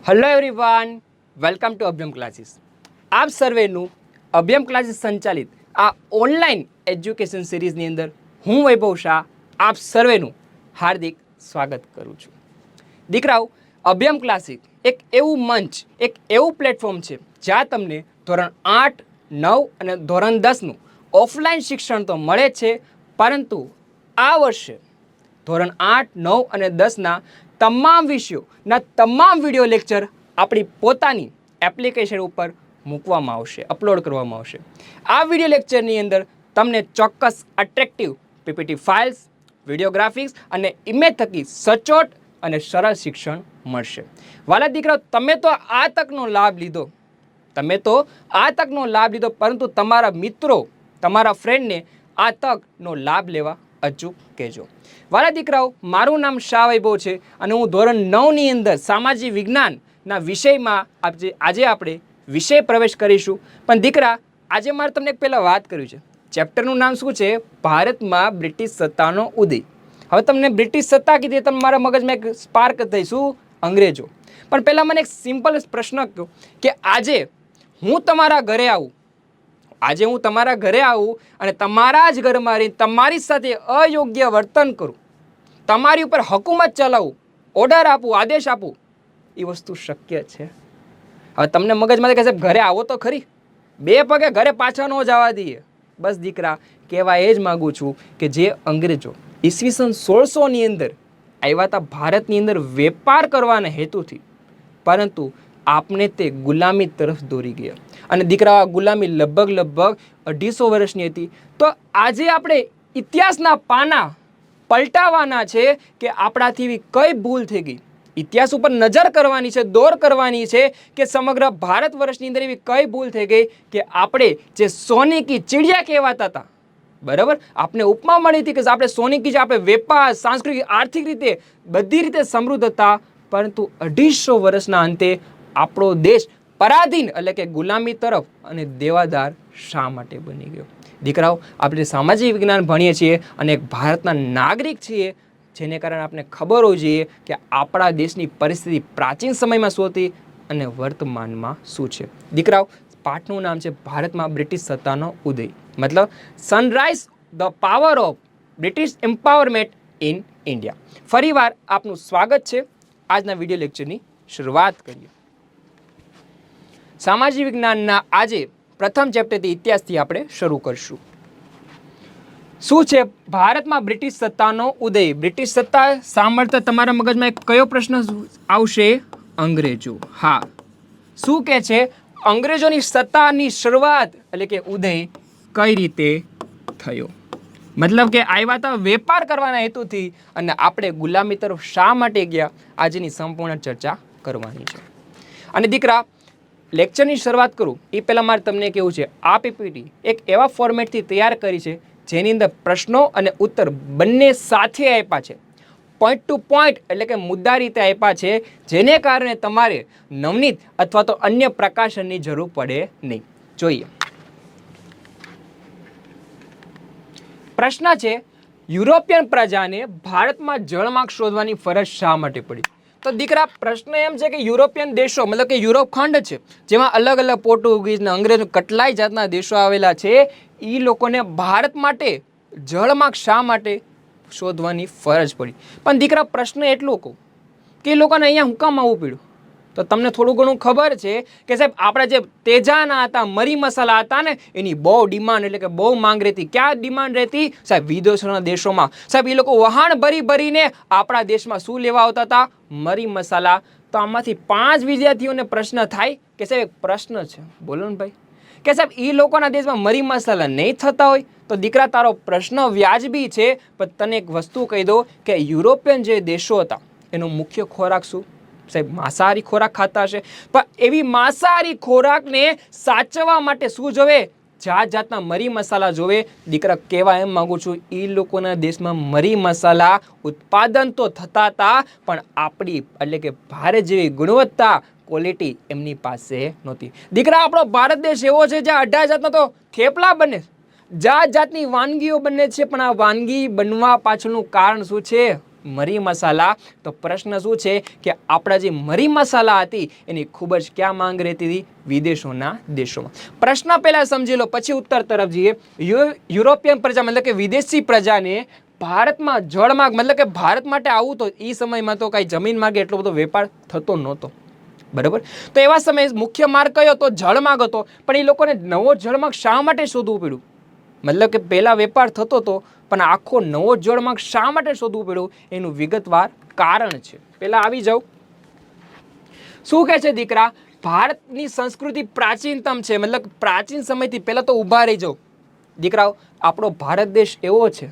Hello everyone, welcome to Abhyam classes. આપ સર્વેનું Abhayam classes સંચાલિત આ ઓનલાઈન એજ્યુકેશન સિરીઝની અંદર હું વૈભવ શાહ આપ સર્વેનું હાર્દિક સ્વાગત કરું છું. દીકરાઓ, અભ્યમ ક્લાસીસ એક એવું મંચ, એક એવું પ્લેટફોર્મ છે જ્યાં તમને ધોરણ 8, 9 અને ધોરણ 10નું ઓફલાઈન શિક્ષણ તો મળે છે, પરંતુ આ વર્ષે ધોરણ 8, 9 અને 10ના તમામ વિષયોના તમામ વિડીયો લેક્ચર આપણી પોતાની એપ્લિકેશન ઉપર મૂકવામાં આવશે, અપલોડ કરવામાં આવશે. આ વિડીયો લેક્ચરની અંદર તમને ચોક્કસ અટ્રેક્ટિવ પીપીટી ફાઇલ્સ, વિડીયોગ્રાફિક્સ અને ઇમેજ થકી સચોટ અને સરળ શિક્ષણ મળશે. વાલા દીકરાઓ, તમે તો આ તકનો લાભ લીધો, પરંતુ તમારા મિત્રો, તમારા ફ્રેન્ડને આ તકનો લાભ લેવા અચૂક કહેજો. વાલા દીકરાઓ, મારું નામ શાહ વૈભવ છે અને હું ધોરણ 9ની અંદર સામાજિક વિજ્ઞાનના વિષયમાં આજે આપણે વિષય પ્રવેશ કરીશું. પણ દીકરા, આજે મારે તમને પહેલાં વાત કરવી છે. ચેપ્ટરનું નામ શું છે? ભારતમાં બ્રિટિશ સત્તાનો ઉદય. હવે તમને બ્રિટિશ સત્તા કીધી, તમે મારા મગજમાં એક સ્પાર્ક થઈશું, અંગ્રેજો. પણ પહેલાં મને એક સિમ્પલ પ્રશ્ન કહો કે આજે હું તમારા ઘરે આવું અને તમારા જ ઘરમાં રહીને તમારી સાથે અયોગ્ય વર્તન કરું, તમારી ઉપર હુકુમત ચલાવું, ઓર્ડર આપું, આદેશ આપું, એ વસ્તુ શક્ય છે? હવે તમને મગજમાં કહે સાહેબ ઘરે આવો તો ખરી, 2 પગે ઘરે પાછા ન જવા દઈએ. બસ દીકરા, કહેવા એ જ માગું છું કે જે અંગ્રેજો ઈસવીસન 1600ની અંદર આવ્યા હતા ભારતની અંદર વેપાર કરવાના હેતુથી, પરંતુ આપને તે ગુલામી તરફ દોરી ગયા. અને દીકરા, આ ગુલામી લગભગ 250 વર્ષની હતી. તો આજે આપણે ઇતિહાસના પાના પલટાવવાના છે કે આપણાથી એવી કઈ ભૂલ થઈ ગઈ. ઇતિહાસ ઉપર નજર કરવાની છે, દોર કરવાની છે કે સમગ્ર ભારત વર્ષની અંદર એવી કઈ ભૂલ થઈ ગઈ કે આપણે જે સોની કી ચીડિયા કહેવાતા હતા, બરાબર, આપણે ઉપમા મળી હતી કે આપણે સોની કી, આપણે વેપાર, સાંસ્કૃતિક, આર્થિક રીતે બધી રીતે સમૃદ્ધ હતા, પરંતુ 250 વર્ષના અંતે આપણો દેશ પરાધીન એટલે કે ગુલામી તરફ અને દેવાદાર શા માટે બની ગયો? દીકરાઓ, આપણે સામાજિક વિજ્ઞાન ભણીએ છીએ અને એક ભારતના નાગરિક છીએ, જેને કારણે આપણે ખબર હોવી જોઈએ કે આપણા દેશની પરિસ્થિતિ પ્રાચીન સમયમાં શું હતી અને વર્તમાનમાં શું છે. દીકરાઓ, પાઠનું નામ છે ભારતમાં બ્રિટિશ સત્તાનો ઉદય, મતલબ sunrise the power of British empowerment in India. ફરીવાર આપનું સ્વાગત છે. આજના વિડીયો લેક્ચરની શરૂઆત કરીએ. સામાજિક વિજ્ઞાનના આજે પ્રથમ ચેપ્ટરથી ઇતિહાસથી આપણે શરૂ કરશું. શું છે ભારતમાં બ્રિટિશ સત્તાનો ઉદય? બ્રિટિશ સત્તા સાંભળતા તમારા મગજમાં કયો પ્રશ્ન આવશે? અંગ્રેજો. હા, શું કહે છે? અંગ્રેજોની સત્તાની શરૂઆત એટલે કે ઉદય કઈ રીતે થયો? મતલબ કે આવ્યા હતા વેપાર કરવાના હેતુથી અને આપણે ગુલામી તરફ શા માટે ગયા, આજની સંપૂર્ણ ચર્ચા કરવાની છે. અને દીકરા, લેક્ચરની શરૂઆત કરું એ પહેલાં મારે તમને કહેવું છે, આ પીપીટી એક એવા ફોર્મેટથી તૈયાર કરી છે જેની અંદર પ્રશ્નો અને ઉત્તર બંને સાથે આપ્યા છે, પોઈન્ટ ટુ પોઈન્ટ એટલે કે મુદ્દા રીતે આપ્યા છે, જેને કારણે તમારે નવનીત અથવા તો અન્ય પ્રકાશનની જરૂર પડે નહીં. જોઈએ. પ્રશ્ન છે, યુરોપિયન પ્રજાને ભારતમાં જળમાર્ગ શોધવાની ફરજ શા માટે પડી? તો દીકરા, પ્રશ્ન એમ છે કે યુરોપિયન દેશો, મતલબ કે યુરોપ ખંડ છે, જેમાં અલગ અલગ પોર્ટુગીઝ ને અંગ્રેજો કેટલાય જાતના દેશો આવેલા છે, એ લોકોને ભારત માટે જળમાર્ગ શા માટે શોધવાની ફરજ પડી? પણ દીકરા, પ્રશ્ન એટલો કહું કે એ લોકોને અહીંયા હું કામ આવવું પડ્યું? તો તમને થોડું ઘણું ખબર છે કે સાહેબ આપણા જે તેજાના હતા, મરી મસાલા હતા ને, એની બહુ ડિમાન્ડ એટલે કે બહુ માંગ રહેતી. ક્યાં ડિમાન્ડ રહેતી? સાહેબ વિદેશોના દેશોમાં. સાહેબ એ લોકો વહાણ ભરીને આપણા દેશમાં શું લેવા આવતા હતા? મરી મસાલા. તો આમાંથી 5 વિદ્યાર્થીઓને પ્રશ્ન થાય કે સાહેબ એક પ્રશ્ન છે, બોલો ને ભાઈ, કે સાહેબ એ લોકોના દેશમાં મરી મસાલા નહીં થતા હોય? તો દીકરા, તારો પ્રશ્ન વ્યાજબી છે, પણ તને એક વસ્તુ કહી દો કે યુરોપિયન જે દેશો હતા એનો મુખ્ય ખોરાક શું? સાહેબ માંસાહારી ખોરાક ખાતા હશે, પણ એવી માંસાહારી ખોરાકને સાચવવા માટે શું જોવે? જાતના મરી મસાલા જોવે. દીકરા, કહેવા એમ માગું છું, એ લોકોના દેશમાં મરી મસાલા ઉત્પાદન તો થતા હતા, પણ આપણી એટલે કે ભારત જેવી ગુણવત્તા, ક્વોલિટી એમની પાસે નહોતી. દીકરા, આપણો ભારત દેશ એવો છે જ્યાં 18 જાતના તો થેપલા બને, જાતની વાનગીઓ બને છે, પણ આ વાનગી બનવા પાછળનું કારણ શું છે? મરી મસાલા. તો પ્રશ્ન શું છે કે આપણા જે મરી મસાલા હતી એની ખૂબ જ ક્યાં માંગ રહેતી હતી? વિદેશોના દેશોમાં. પ્રશ્ન પહેલા સમજી લો પછી ઉત્તર તરફ જઈએ. યુરોપિયન પ્રજા મતલબ કે વિદેશી પ્રજાને ભારતમાં જળમાર્ગ મતલબ કે ભારત માટે આવું તો એ સમયમાં તો કાંઈ જમીન માર્ગે એટલો બધો વેપાર થતો નહોતો. બરાબર. તો એવા સમયે મુખ્ય માર્ગ કયો હતો? જળમાર્ગ હતો. પણ એ લોકોને નવો જળમાર્ગ શા માટે શોધવું પડ્યું? મતલબ કે પહેલા વેપાર થતો હતો પણ આખો નવો જળમાર્ગ શા માટે શોધવું પડ્યું? એનું વિગતવાર કારણ છે. પહેલા આવી જાવ. શું કહે છે દીકરા? ભારતની સંસ્કૃતિ પ્રાચીનતમ છે. મતલબ પ્રાચીન સમયથી પહેલા તો ઊભા રહી જાઓ દીકરાઓ. આપણો ભારત દેશ એવો છે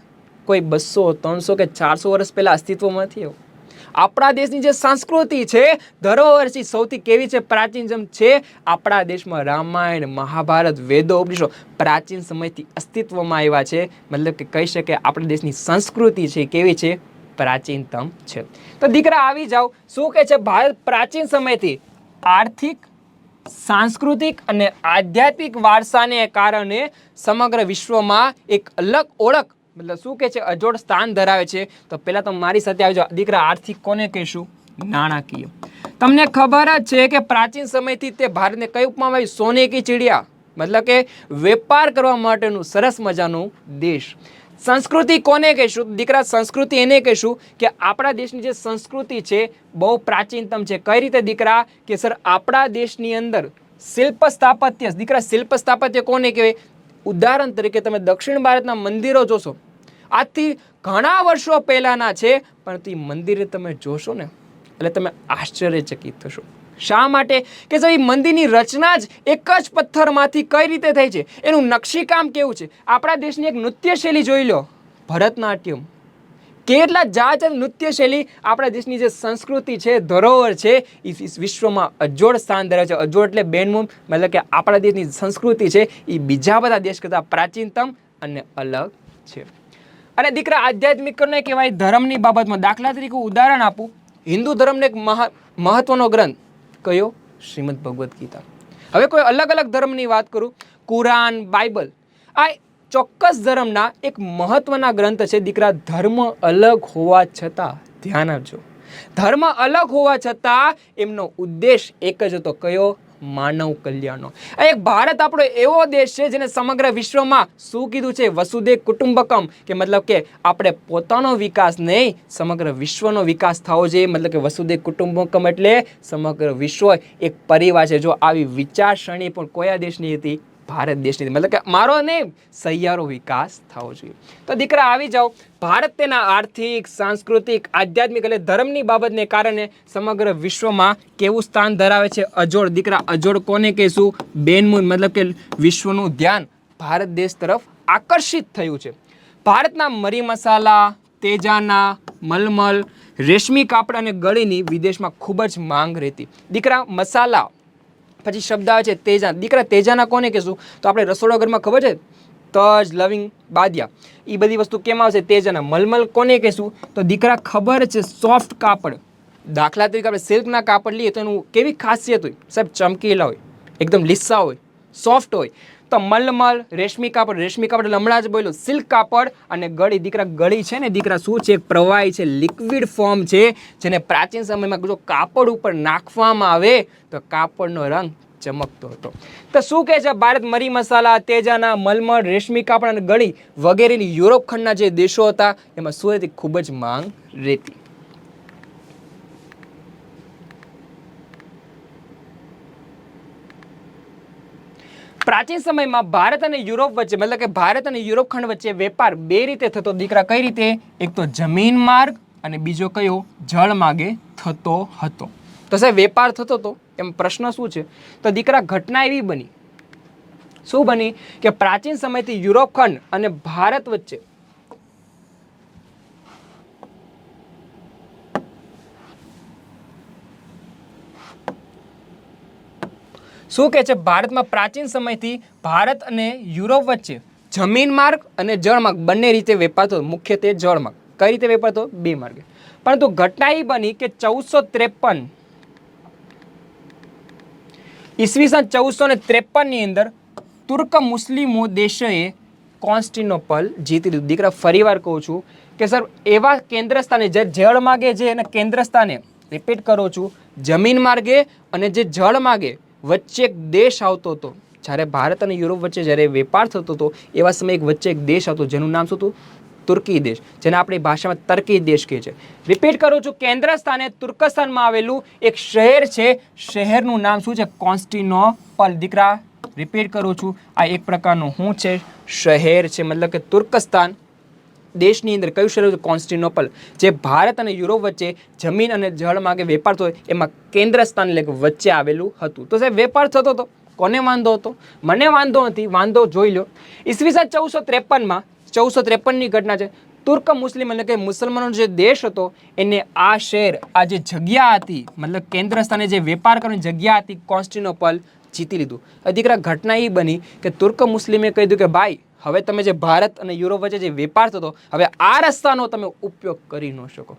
કોઈ 200, 300 કે 400 વર્ષ પહેલા અસ્તિત્વમાં નથી આવ્યો. આપણા દેશની જે સંસ્કૃતિ છે ધરોહર છે સૌથી કેવી છે? પ્રાચીન છે. આપણા દેશમાં રામાયણ, મહાભારત, વેદો, ઉપનિષદો પ્રાચીન સમયથી અસ્તિત્વમાં આવ્યા છે. મતલબ કે કહી શકાય આપણા દેશની સંસ્કૃતિ છે કેવી છે? પ્રાચીનતમ છે. તો દીકરા આવી જાઓ. શું કહે છે? ભારત પ્રાચીન સમયથી આર્થિક, સાંસ્કૃતિક અને આધ્યાત્મિક વારસાને કારણે સમગ્ર વિશ્વમાં એક અલગ ઓળખ મતલબ શું કહે છે? અજોડ સ્થાન ધરાવે છે. તો પહેલા તો મારી સાથે આવી જાઓ દીકરા. આર્થિક કોને કહીશું? નાણાકીય. તમને ખબર જ છે કે પ્રાચીન સમયથી તે ભારતને કઈ ઉપમામાં આવી? સોને કી ચીડિયા. મતલબ કે વેપાર કરવા માટેનું સરસ મજાનું દેશ. સંસ્કૃતિ કોને કહીશું દીકરા? સંસ્કૃતિ એને કહીશું કે આપણા દેશની જે સંસ્કૃતિ છે બહુ પ્રાચીનતમ છે. કઈ રીતે દીકરા? કે સર આપણા દેશની અંદર શિલ્પ સ્થાપત્ય. દીકરા શિલ્પ સ્થાપત્ય કોને કહેવાય? ઉદાહરણ તરીકે તમે દક્ષિણ ભારતના મંદિરો જોશો આજથી ઘણા વર્ષો પહેલાના છે પણ તે મંદિરે તમે જોશો ને એટલે તમે આશ્ચર્યચકિત થશો. શા માટે? કે સાહેબ મંદિરની રચના જ એક જ પથ્થરમાંથી કઈ રીતે થઈ છે? એનું નકશીકામ કેવું છે? આપણા દેશની એક નૃત્ય શૈલી જોઈ લો, ભરતનાટ્યમ. કેટલા જાત નૃત્ય શૈલી આપણા દેશની જે સંસ્કૃતિ છે, ધરોહર છે એ વિશ્વમાં અજોડ સ્થાન ધરાવે છે. અજોડ એટલે બેનમૂન મતલબ કે આપણા દેશની સંસ્કૃતિ છે એ બીજા બધા દેશ કરતાં પ્રાચીનતમ અને અલગ છે. અને દીકરા આધ્યાત્મિક ને કહેવાય ધર્મની બાબતમાં. દાખલા તરીકે ઉદાહરણ આપું. હિન્દુ ધર્મને એક મહત્વનો ગ્રંથ કયો? શ્રીમદ ભગવદ્ ગીતા. હવે કોઈ અલગ અલગ ધર્મની વાત કરું, કુરાન, બાઇબલ, આ ચોક્કસ ધર્મના એક મહત્વના ગ્રંથ છે દીકરા. ધર્મ અલગ હોવા છતાં ધ્યાન આપજો, ધર્મ અલગ હોવા છતાં એમનો ઉદ્દેશ એક જ હતો. કયો? માનવ કલ્યાણનો. એક ભારત આપણો એવો દેશ છે જેને સમગ્ર વિશ્વમાં શું કીધું છે? વસુધૈવ કુટુંબકમ. કે મતલબ કે આપણે પોતાનો વિકાસ નહીં સમગ્ર વિશ્વનો વિકાસ થવો જોઈએ. મતલબ કે વસુધૈવ કુટુંબકમ એટલે સમગ્ર વિશ્વ એક પરિવાર છે. જો આવી વિચારસરણી પણ કયા દેશની હતી? ભારત દેશની. મતલબ કે મારો નહીં સહિયારો વિકાસ થવો જોઈએ. તો દીકરા આવી જાઓ. ભારત તેના આર્થિક, સાંસ્કૃતિક, આધ્યાત્મિક એટલે ધર્મની બાબતને કારણે સમગ્ર વિશ્વમાં કેવું સ્થાન ધરાવે છે? અજોડ. દીકરા અજોડ કોને કહીશું? બેનમૂન. મતલબ કે વિશ્વનું ધ્યાન ભારત દેશ તરફ આકર્ષિત થયું છે. ભારતના મરી મસાલા, તેજાના, મલમલ, રેશમી કાપડ અને ગળીની વિદેશમાં ખૂબ જ માંગ રહેતી. દીકરા મસાલા પછી શબ્દ આવે છે તેજા. દીકરા તેજાના કોને કહેશું? તો આપણે રસોડા ઘરમાં ખબર છે તજ, લવિંગ, બાદિયા એ બધી વસ્તુ કેમ આવશે? તેજાના. મલમલ કોને કહેશું? તો દીકરા ખબર છે સોફ્ટ કાપડ. દાખલા તરીકે આપણે સિલ્કના કાપડ લઈએ તો એનું કેવી ખાસિયત હોય સાહેબ? ચમકીલા હોય, એકદમ લીસા હોય, સોફ્ટ હોય. તો મલમલ, રેશમી કાપડ. રેશમી કાપડ એટલે હમણાં જ બોલ્યો સિલ્ક કાપડ. અને ગળી. દીકરા ગળી છે ને દીકરા શું છે? પ્રવાહી છે, લિક્વિડ ફોર્મ છે જેને પ્રાચીન સમયમાં જો કાપડ ઉપર નાખવામાં આવે તો કાપડનો રંગ ચમકતો હતો. તો શું કહે છે? ભારત મરી મસાલા, તેજાના, મલમલ, રેશમી કાપડ અને ગળી વગેરેની યુરોપ ખંડના જે દેશો હતા એમાં શું હતી? ખૂબ જ માંગ રહેતી. પ્રાચીન સમયમાં ભારત અને યુરોપ વચ્ચે મતલબ કે ભારત અને યુરોપ ખંડ વચ્ચે વેપાર બે રીતે થતો. દીકરા કઈ રીતે? એક તો જમીન માર્ગ અને બીજો કયો? જળ માર્ગે થતો હતો. તો સાહેબ વેપાર થતો હતો એમ પ્રશ્ન શું છે? તો દીકરા ઘટના એવી બની. શું બની? કે પ્રાચીન સમયથી યુરોપ ખંડ અને ભારત વચ્ચે શું કહે છે? ભારતમાં પ્રાચીન સમયથી ભારત અને યુરોપ વચ્ચે જમીન માર્ગ અને જળમાર્ગ બંને રીતે વેપાર થતો. મુખ્યત્વે જળમાર્ગ. કઈ રીતે વેપાર થતો? બે માર્ગે. પરંતુ ઘટના એ બની કે 1453 ઈસવીસન 1453 ની અંદર તુર્ક મુસ્લિમો દેશોએ કોન્સ્ટિનોપલ જીતી લીધું. દીકરા ફરીવાર કહું છું કે સર એવા કેન્દ્ર સ્થાને જે જળ માર્ગે છે એના કેન્દ્ર સ્થાને, રિપીટ કરું છું, જમીન માર્ગે અને જે જળ માર્ગે વચ્ચે એક દેશ આવતો હતો. જ્યારે ભારત અને યુરોપ વચ્ચે જ્યારે વેપાર થતો હતો એવા સમયે વચ્ચે એક દેશ આવતો જેનું નામ શું હતું? તુર્કી દેશ, જેને આપણી ભાષામાં તર્કી દેશ કહે છે. રિપીટ કરું છું, કેન્દ્ર સ્થાને તુર્કસ્તાનમાં આવેલું એક શહેર છે. શહેરનું નામ શું છે? કોન્સ્ટિનોપલ. દીકરા રિપીટ કરું છું, આ એક પ્રકારનું શું છે? શહેર છે. મતલબ કે તુર્કસ્તાન દેશની અંદર કયું શહેર છે? કોન્સ્ટિનોપલ. જે ભારત અને યુરોપ વચ્ચે જમીન અને જળ માર્ગે વેપાર થતો એમાં કેન્દ્ર સ્થાન એટલે કે વચ્ચે આવેલું હતું. તો સાહેબ વેપાર થતો હતો, કોને વાંધો હતો? મને વાંધો નથી. વાંધો જોઈ લો. ઈસવીસન 1453માં 1453ની ઘટના છે. તુર્ક મુસ્લિમ એટલે કે મુસલમાનોનો જે દેશ હતો એને આ શહેર, આ જે જગ્યા હતી, મતલબ કેન્દ્ર સ્થાને જે વેપાર કરવાની જગ્યા હતી કોન્સ્ટિનોપલ, જીતી લીધું. દીકરા ઘટના એ બની કે તુર્ક મુસ્લિમે કહી દીધું કે ભાઈ હવે તમે જે ભારત અને યુરોપ વચ્ચે જે વેપાર થતો હવે આ રસ્તાનો તમે ઉપયોગ કરી ન શકો.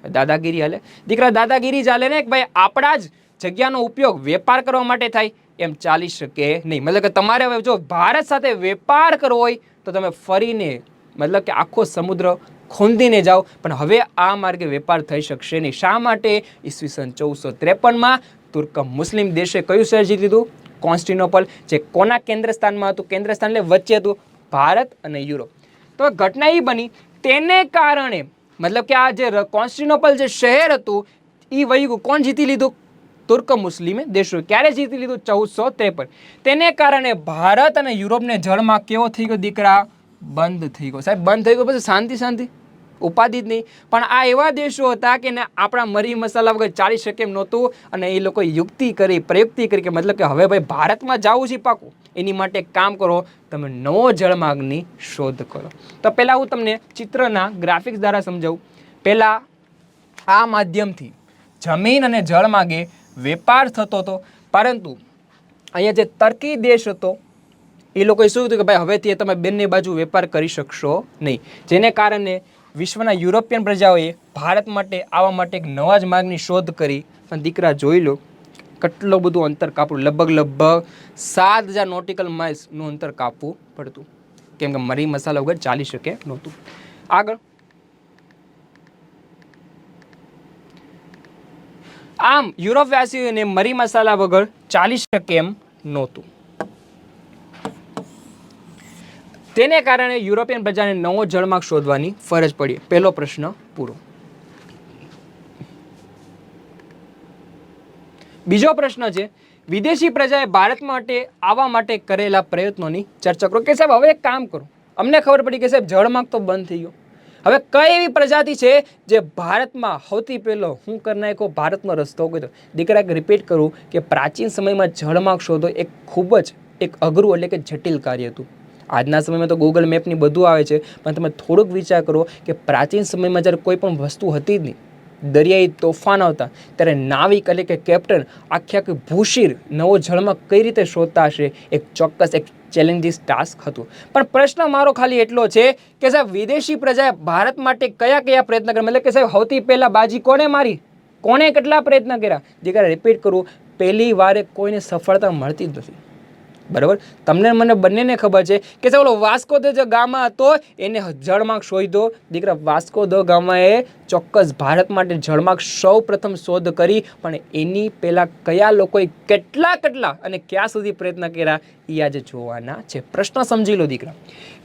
દાદાગીરી હાલે. દીકરા દાદાગીરી ચાલે ને કે ભાઈ આપણા જ જગ્યાનો ઉપયોગ વેપાર કરવા માટે થાય, એમ ચાલી શકે નહીં. મતલબ કે તમારે હવે જો ભારત સાથે વેપાર કરવો હોય તો તમે ફરીને મતલબ કે આખો સમુદ્ર ખોંદીને જાઓ, પણ હવે આ માર્ગે વેપાર થઈ શકશે નહીં. શા માટે? ઈસવીસન 1453માં તુર્ક મુસ્લિમ દેશે કયું શહેર જીતી લીધું? કોન્સ્ટિનોપલ. જે કોના કેન્દ્ર સ્થાનમાં હતું? કેન્દ્ર સ્થાન એટલે વચ્ચે હતું, ભારત અને યુરોપ. તો ઘટના એ બની તેને કારણે મતલબ કે આ જે કોન્સ્ટિનોપલ જે શહેર હતું એ વહી ગયું. કોણ જીતી લીધું? તુર્ક મુસ્લિમે દેશો. ક્યારે જીતી લીધું? 1453. તેને કારણે ભારત અને યુરોપને જળમાં કેવો થઈ ગયો દીકરા? બંધ થઈ ગયો. સાહેબ બંધ થઈ ગયો પછી શાંતિ શાંતિ, ઉપાધિ જ નહીં. પણ આ એવા દેશો હતા કે આપણા મરી મસાલા વગર ચાલી શકે એમ નહોતું, અને એ લોકો યુક્તિ કરી, પ્રયુક્તિ કરી કે મતલબ કે હવે ભાઈ ભારતમાં જવું છે પાકું, એની માટે એક કામ કરો, તમે નવો જળમાર્ગની શોધ કરો. તો પહેલાં હું તમને ચિત્રના ગ્રાફિક્સ દ્વારા સમજાવું. પહેલાં આ માધ્યમથી જમીન અને જળમાર્ગે વેપાર થતો હતો, પરંતુ અહીંયા જે તર્કી દેશ હતો એ લોકોએ શું હતું કે ભાઈ હવેથી તમે બંને બાજુ વેપાર કરી શકશો નહીં. જેને કારણે વિશ્વના યુરોપિયન પ્રજાઓએ ભારત માટે આવવા માટે એક નવા જ માર્ગની શોધ કરી. પણ દીકરા જોઈ લો કેટલું બધું અંતર કાપવું, લગભગ 7000 નોટિકલ માઇલ્સનું અંતર કાપવું પડતું, કેમ કે મરી મસાલા વગર ચાલી શકે નહોતું. આગળ આમ યુરોપવાસીઓને મરી મસાલા વગર ચાલી શકે એમ નહોતું. તેને કારણે યુરોપિયન પ્રજાને નવો જળમાર્ગ શોધવાની ફરજ પડી. પહેલો પ્રશ્ન પૂરો. બીજો પ્રશ્ન છે, વિદેશી પ્રજાએ ભારત માટે આવવા માટે કરેલા પ્રયત્નોની ચર્ચા કરો. કે સાહેબ હવે એક કામ કરો, અમને ખબર પડી કે સાહેબ જળમાર્ગ તો બંધ થઈ ગયો, હવે કઈ એવી પ્રજાતિ છે જે ભારતમાં સૌથી પહેલો હું કરી નાખ્યો ભારતનો રસ્તો કર્યો? દીકરા રિપીટ કરું કે પ્રાચીન સમયમાં જળમાર્ગ શોધો એક ખૂબ જ એક અઘરું એટલે કે જટિલ કાર્ય હતું. આજના સમયમાં તો ગૂગલ મેપની બધું આવે છે, પણ તમે થોડુંક વિચાર કરો કે પ્રાચીન સમયમાં જ્યારે કોઈ પણ વસ્તુ હતી જ નહીં, દરિયાઈ તોફાન આવતા ત્યારે નાવિક એટલે કે કેપ્ટન આખી ભૂશીર નવો જળમાર્ગ કઈ રીતે શોધતા હશે? એક ચોક્કસ એક ચેલેન્જીસ ટાસ્ક હતું. પણ પ્રશ્ન મારો ખાલી એટલો છે કે સાહેબ વિદેશી પ્રજાએ ભારત માટે કયા કયા પ્રયત્ન કર્યા? મતલબ કે સાહેબ સૌથી પહેલાં બાજી કોને મારી, કોને કેટલા પ્રયત્ન કર્યા? દીકરા રિપીટ કરું, પહેલી વારે કોઈને સફળતા મળતી જ નથી. બરાબર, તમને મને બંનેને ખબર છે કે સાહેબ ઓલો વાસ્કો દ ગામા હતો એને જળમાર્ગ શોધ્યો. દીકરા વાસ્કો દ ગામાએ ચોક્કસ ભારત માટે જળમાર્ગ સૌ પ્રથમ શોધ કરી, પણ એની પહેલાં કયા લોકોએ કેટલા અને ક્યાં સુધી પ્રયત્ન કર્યા એ આજે જોવાના છે. પ્રશ્ન સમજી લો દીકરા.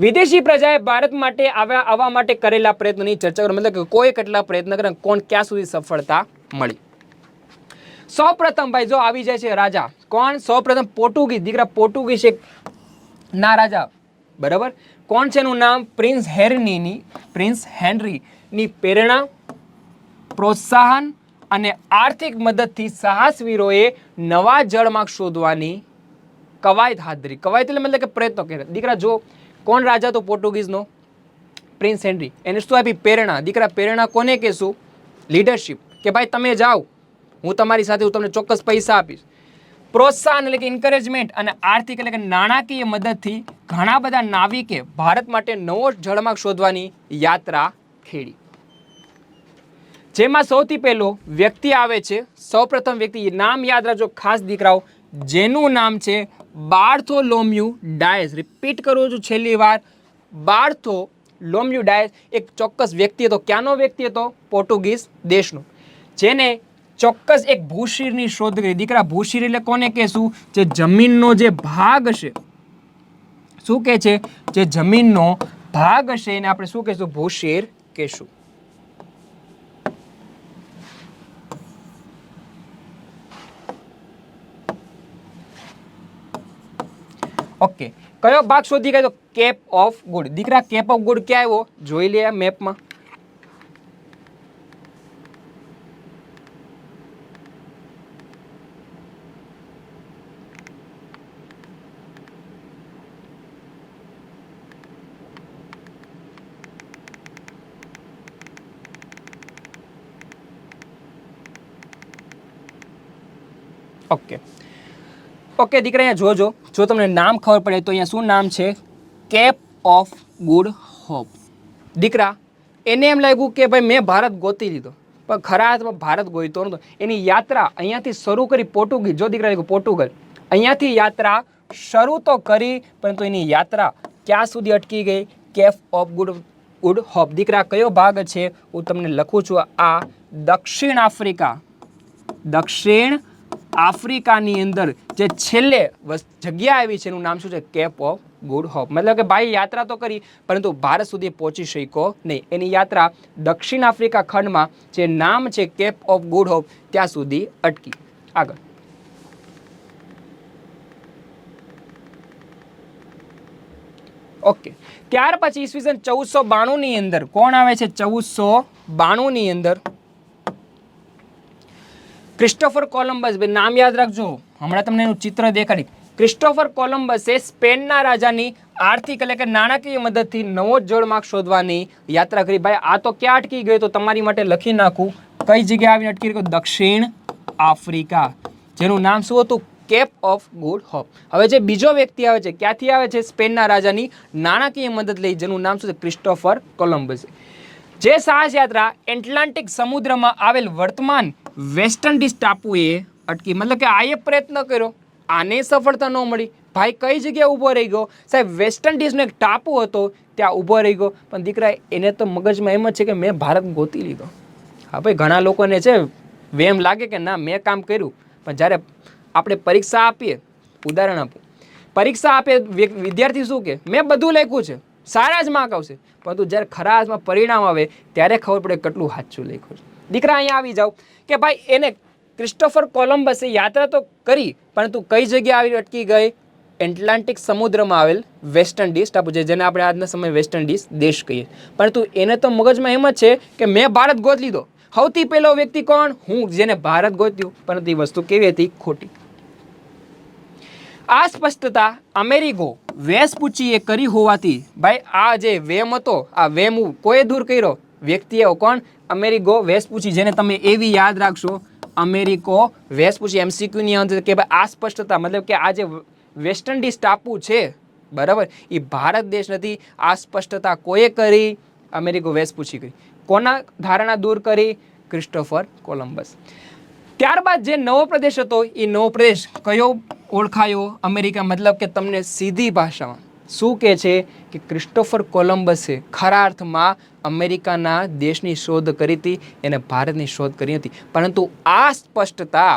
વિદેશી પ્રજાએ ભારત માટે આવવા માટે કરેલા પ્રયત્નોની ચર્ચા કરો. મતલબ કે કોઈ કેટલા પ્રયત્ન કર્યા, કોણ ક્યાં સુધી સફળતા મળી. સૌપ્રથમ ભાઈ જો આવી જાય છે રાજા, કોણ? સૌપ્રથમ પોર્ટુગીઝ. દીકરા પોર્ટુગીઝ એક ના રાજા, બરાબર. કોણ છે એનું નામ? પ્રિન્સ હેનરીની પ્રેરણા, પ્રોત્સાહન અને આર્થિક મદદથી સાહસવીરોએ નવા જળમાર્ગ શોધવાની કવાયત હાથ ધરી. કવાયત એટલે મતલબ કે પ્રયત્નો કર્યા. દીકરા જો કોણ રાજા તો પોર્ટુગીઝનો? Prince henry. એને શું આપી? પ્રેરણા. દીકરા પ્રેરણા કોને કહેશું? લીડરશિપ, કે ભાઈ તમે જાઓ, હું તમારી સાથે, હું તમને ચોક્કસ પૈસા આપીશ. પ્રોત્સાહન એટલે કે એન્કરેજમેન્ટ, અને આર્થિક એટલે કે નાણાકીય મદદથી ઘણા બધા નાવિકે ભારત માટે નવો જળમાર્ગ શોધવાની યાત્રા ખેડી. જેમાં સૌથી પહેલો વ્યક્તિ આવે છે, સૌપ્રથમ વ્યક્તિ, નામ યાદ રાખજો ખાસ દીકરાઓ, જેનું નામ છે બાર્થોલોમ્યુ ડાયસ. રિપીટ કરું છું છેલ્લી વાર, બાર્થો લોમ્યુ ડાયસ એક ચોક્કસ વ્યક્તિ હતો. ક્યાંનો વ્યક્તિ હતો? પોર્ટુગીઝ દેશનો, જેને ચોક્કસ એક ભૂશીરની શોધ કરી. દીકરા ભૂશીર એટલે કોને કહેશું? જે જમીનનો જે ભાગ હશે, શું કહે છે? જે જમીનનો ભાગ હશે એને આપણે શું કહેશું? ભૂશીર કહેશું. ઓકે, કયો ભાગ શોધી ગયો? Cape of Good. દીકરા કેપ ઓફ ગુડ ક્યાં આવ્યો? જોઈ લે મેપમાં. ઓકે ઓકે દીકરા, અહીંયા જોજો. જો તમને નામ ખબર પડે તો અહીંયા શું નામ છે? Cape of Good Hope. દીકરા એને એમ લાગ્યું કે ભાઈ મેં ભારત ગોતી લીધો, પણ ખરા અર્થમાં ભારત ગોઈતો નહોતો. એની યાત્રા અહીંયાથી શરૂ કરી પોર્ટુગીઝ. જો દીકરા પોર્ટુગલ અહીંયાથી યાત્રા શરૂ તો કરી, પરંતુ એની યાત્રા ક્યાં સુધી અટકી ગઈ? Cape of Good Hope. દીકરા કયો ભાગ છે? હું તમને લખું છું. આ દક્ષિણ આફ્રિકા, દક્ષિણ આફ્રિકાની અંદર જે છેલ્લે જગ્યા આવી છે એનું નામ શું છે? Cape of Good Hope. મતલબ કે ભાઈ યાત્રા તો કરી પરંતુ ભારત સુધી પહોંચી શક્યો નહીં. એની યાત્રા દક્ષિણ આફ્રિકા ખંડમાં જે નામ છે કેપ ઓફ ગુડ હોપ ત્યાં સુધી અટકી. આગળ ઓકે, ત્યાર પછી ઈસવીસન 1492 ની અંદર કોણ આવે છે? 1492 ની અંદર ક્રિસ્ટોફર કોલંબસ. નામ યાદ રાખજો, હમણાં તમને એનું ચિત્ર દેખાડી. ક્રિસ્ટોફર કોલંબસે સ્પેનના રાજાની આર્થિક એટલે કે નાણાકીય મદદથી નવો જળમાર્ગ શોધવાની યાત્રા કરી. ભાઈ આ તો ક્યાં અટકી ગયો? તો તમારી માટે લખી નાખું. કઈ જગ્યાએ આવીને અટકી ગયો? દક્ષિણ આફ્રિકા, જેનું નામ શું હતું? Cape of Good Hope. હવે જે બીજો વ્યક્તિ આવે છે ક્યાંથી આવે છે? સ્પેનના રાજાની નાણાકીય મદદ લઈ, જેનું નામ શું છે? Christopher Columbus. જે સાહસ યાત્રા એટલાન્ટિક સમુદ્રમાં આવેલ વર્તમાન વેસ્ટ ઇન્ડિઝ ટાપુએ અટકી. મતલબ કે આ પ્રયત્ન કર્યો, આને સફળતા ન મળી. ભાઈ કઈ જગ્યાએ ઊભો રહી ગયો? સાહેબ વેસ્ટ ઇન્ડિઝનો એક ટાપુ હતો ત્યાં ઊભો રહી ગયો. પણ દીકરા એને તો મગજમાં એમ જ છે કે મેં ભારત ગોતી લીધો. હા ભાઈ, ઘણા લોકોને છે વેમ લાગે કે ના મેં કામ કર્યું, પણ જ્યારે આપણે પરીક્ષા આપીએ, ઉદાહરણ આપું, પરીક્ષા આપે વિદ્યાર્થી શું કે મેં બધું લખ્યું છે, સારા જ માર્ક આવશે, પરંતુ જ્યારે ખરા હાથમાં પરિણામ આવે ત્યારે ખબર પડે કેટલું સાચું લખ્યું છે. દીકરા અહીંયા આવી જાઓ કે ભાઈ એને ક્રિસ્ટોફર કોલંબસે યાત્રા તો કરી, પરંતુ કઈ જગ્યાએ આવી અટકી ગઈ? એટલાન્ટિક સમુદ્રમાં આવેલ વેસ્ટ ઇન્ડિઝ ટાપુ છે, જેને આપણે આજના સમયે વેસ્ટ ઇન્ડિઝ દેશ કહીએ. પરંતુ એને તો મગજમાં એમ જ છે કે મેં ભારત ગોતી લીધો. સૌથી પહેલો વ્યક્તિ કોણ? હું, જેને ભારત ગોત્યું. પરંતુ એ વસ્તુ કેવી હતી? ખોટી. આ સ્પષ્ટતા અમેરિગો વેસ્પુચીએ કરી હોવાથી ભાઈ આ જે વેમ હતો, આ વેમ કોઈ દૂર કર્યો? વ્યક્તિ એવો કોણ? અમેરિગો વેસ્પુચી, જેને તમે એવી યાદ રાખશો, અમેરિકો વેસ્પુચી. એમસીક્યુની અંદર કે ભાઈ આ સ્પષ્ટતા મતલબ કે આ જે વેસ્ટ ઇન્ડિઝ ટાપુ છે, બરાબર, એ ભારત દેશ નથી. આ સ્પષ્ટતા કોઈએ કરી? અમેરિકો વેસ્પુચી કરી. કોના ધારણા દૂર કરી? Christopher Columbus. ત્યારબાદ જે નવો પ્રદેશ હતો એ નવો પ્રદેશ કયો ઓળખાયો? અમેરિકા. મતલબ કે તમને સીધી ભાષામાં શું કહે છે કે ક્રિસ્ટોફર કોલંબસે ખરા અર્થમાં અમેરિકાના દેશની શોધ કરી હતી, એને ભારતની શોધ કરી હતી. પરંતુ આ સ્પષ્ટતા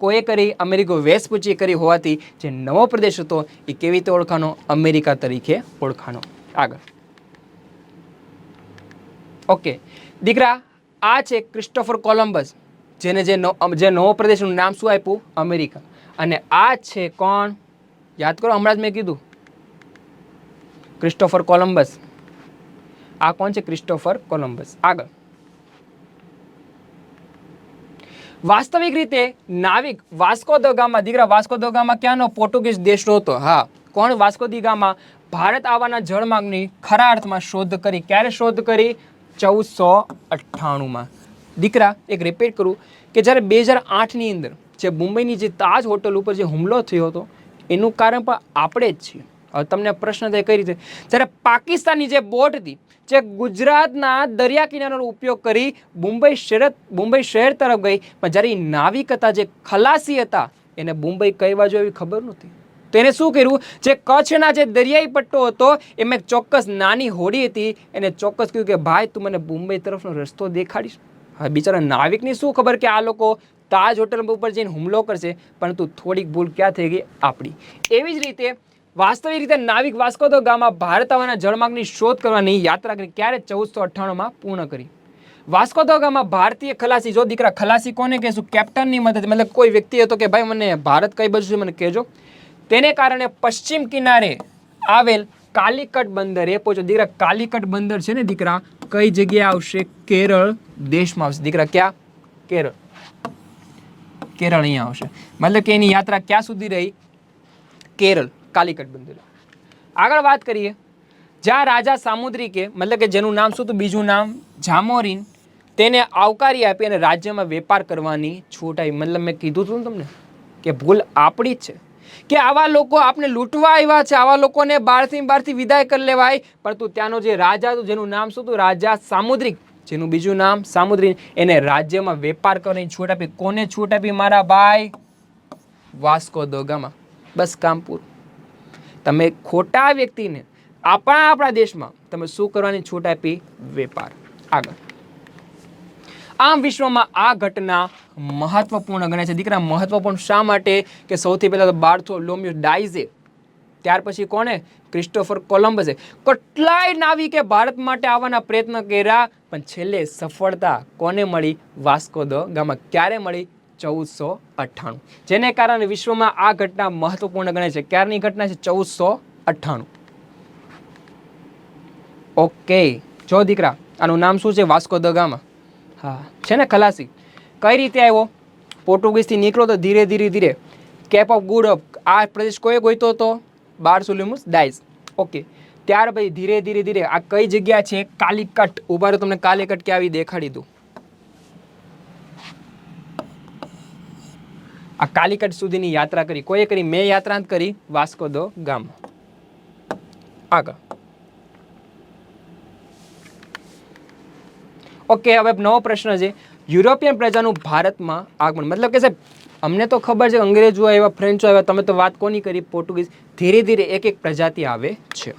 કોઈએ કરી? અમેરિકો વેસ્પુચીએ કરી હોવાથી જે નવો પ્રદેશ હતો એ કેવી રીતે ઓળખાનો? અમેરિકા તરીકે ઓળખાનો. આગળ ઓકે દીકરા, આ છે ક્રિસ્ટોફર કોલંબસ, જેને જે નવો પ્રદેશનું નામ શું આપ્યું? અમેરિકા. અને આ છે કોણ? યાદ કરો, હમણાં જ મેં કીધું ક્રિસ્ટોફર કોલંબસ. આ કોણ છે? Christopher Columbus. આગળ વાસ્તવિક રીતે નાવિક વાસ્કો દ ગામા. દીકરા વાસ્કો દ ગામા ક્યાંનો? પોર્ટુગીઝ દેશનો હતો. હા, કોણ? વાસ્કો દી ગામા ભારત આવવાના જળમાર્ગની ખરા અર્થમાં શોધ કરી. ક્યારે શોધ કરી? 1498માં. દીકરા એક રિપીટ કરું કે જ્યારે 2008ની અંદર જે મુંબઈની જે તાજ હોટલ ઉપર જે હુમલો થયો હતો એનું કારણ પણ આપણે જ છીએ. હવે તમને પ્રશ્ન થાય કઈ રીતે? જ્યારે પાકિસ્તાનની જે બોટ હતી જે ગુજરાતના દરિયા કિનારાનો ઉપયોગ કરી મુંબઈ શહેર તરફ ગઈ, પણ જ્યારે નાવિક હતા, જે ખલાસી હતા, એને મુંબઈ કઈ બાજુ એવી ખબર નહોતી. તો એને શું કર્યું, જે કચ્છના જે દરિયાઈ પટ્ટો હતો એમાં એક ચોક્કસ નાની હોડી હતી, એને ચોક્કસ કહ્યું કે ભાઈ તું મને મુંબઈ તરફનો રસ્તો દેખાડીશ. હવે બિચારા નાવિકની શું ખબર કે આ લોકો તાજ હોટલ ઉપર જઈને હુમલો કરશે, પરંતુ થોડીક ભૂલ ક્યાં થઈ ગઈ આપણી. એવી જ રીતે વાસ્તવિક રીતે નાવિક વાસ્કો દ ગામા ભારત આવવાના જળમાર્ગની શોધ કરવાની યાત્રા કરી. ક્યારે? 1498માં પૂર્ણ કરી. વાસ્કો દ ગામા ભારતીય ખલાસી, જો દીકરા ખલાસી કોને કહેશું? કેપ્ટનની મદદ, મતલબ કોઈ વ્યક્તિ હતો કે ભાઈ મને ભારત કઈ બાજુ છે મને કહેજો. તેને કારણે પશ્ચિમ કિનારે આવેલ કાલિકટ બંદરે પહોંચ્યો. દીકરા કાલિકટ બંદર છે ને દીકરા કઈ જગ્યાએ આવશે? કેરળ દેશમાં આવશે. દીકરા ક્યાં? કેરળ. કેરળ અહીંયા આવશે. મતલબ કે એની યાત્રા ક્યાં સુધી રહી? કેરળ, કાલિકટ બંદર. આગળ વાત કરીએ, જ્યાં રાજા સામુદ્રિકે, મતલબ કે જેનું નામ શું હતું? બીજું નામ જામોરીન, તેને આવકારી આપી અને રાજ્યમાં વેપાર કરવાની છૂટ આવી. મતલબ મેં કીધું હતું ને તમને કે ભૂલ આપણી જ છે કે આવા લોકો આપણે લૂંટવા આવ્યા છે, આવા લોકોને બહારથી વિદાય કરી લેવાય. પરંતુ ત્યાંનો જે રાજા હતું જેનું નામ શું હતું? રાજા સામુદ્રિક, જેનું બીજું નામ સામુદ્રિક, એને રાજ્યમાં વેપાર કરવાની છૂટ આપી. કોને છૂટ આપી મારા ભાઈ? Vasco da gamma. બસ કામ પૂરું. તમે ખોટા વ્યક્તિને આપણા દેશમાં તમે શું કરવાની છૂટ આપી? વેપાર. આગળ, આમ વિશ્વમાં આ ઘટના મહત્વપૂર્ણ ગણાય છે. દીકરા મહત્વપૂર્ણ શા માટે? કે સૌથી પહેલા તો બાર્થોલોમ્યુ ડાઇઝે, ત્યાર પછી કોને? ક્રિસ્ટોફર કોલમ્બસે. કેટલાય નાવિકે ભારત માટે આવવાના પ્રયત્ન કર્યા, પણ છેલ્લે સફળતા કોને મળી? Vasco da gamma. ક્યારે મળી? 1498. જેને કારણે વિશ્વમાં આ ઘટના મહત્વપૂર્ણ ગણાય છે. ક્યારની ઘટના છે? 1498. ઓકે, જો દીકરા આનું નામ શું છે? Vasco da gamma. હા, છે ને ખલાસી. કઈ રીતે આવ્યો? પોર્ટુગીઝથી નીકળો તો ધીરે ધીરે કેપ ઓફ ગુડ હોપ, આ પ્રદેશ કોઈ ગોઈતો હતો? બાર્થોલોમ્યુસ ડાઇઝ. ઓકે, ત્યાર પછી ધીરે ધીરે આ કઈ જગ્યા છે? કાલિકટ. ઉભા રહો, તમને કાલિકટ ક્યાં આવી દેખાડી દઉં. આ કાલિકટ સુધીની યાત્રા કરી. કોઈએ કરી? મેં યાત્રા કરી, વાસ્કો દ ગામા. આગળ, ઓકે, હવે નવો પ્રશ્ન છે. યુરોપિયન પ્રજાનું ભારતમાં આગમન. મતલબ કે સાહેબ અમને તો ખબર છે અંગ્રેજો આવ્યા, ફ્રેન્ચો આવ્યા, તમે તો વાત કોની કરી? પોર્ટુગીઝ. ધીરે ધીરે એક પ્રજાતિ આવે છે.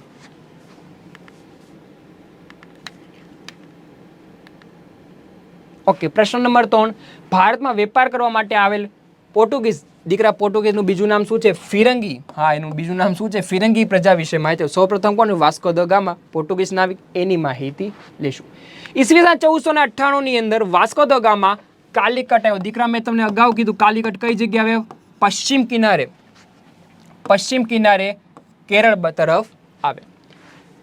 ઓકે, પ્રશ્ન નંબર 3. ભારતમાં વેપાર કરવા માટે આવેલ પોર્ટુગીઝ. દીકરા પોર્ટુગીઝનું બીજું નામ શું છે? ફિરંગી. હા, એનું બીજું નામ શું છે? ફિરંગી પ્રજા વિશે માહિતી. સૌપ્રથમ કોણ? વાસ્કો દ ગામા, પોર્ટુગીઝ નાવિક. એની માહિતી લેશું. ઈસવીસન 1498 ની અંદર વાસ્કો દ ગામા કાલિકટ આવ્યો. દીકરા મેં તમને અગાઉ કીધું કાલિકટ કઈ જગ્યાએ આવ્યો? પશ્ચિમ કિનારે. પશ્ચિમ કિનારે કેરળ તરફ આવે.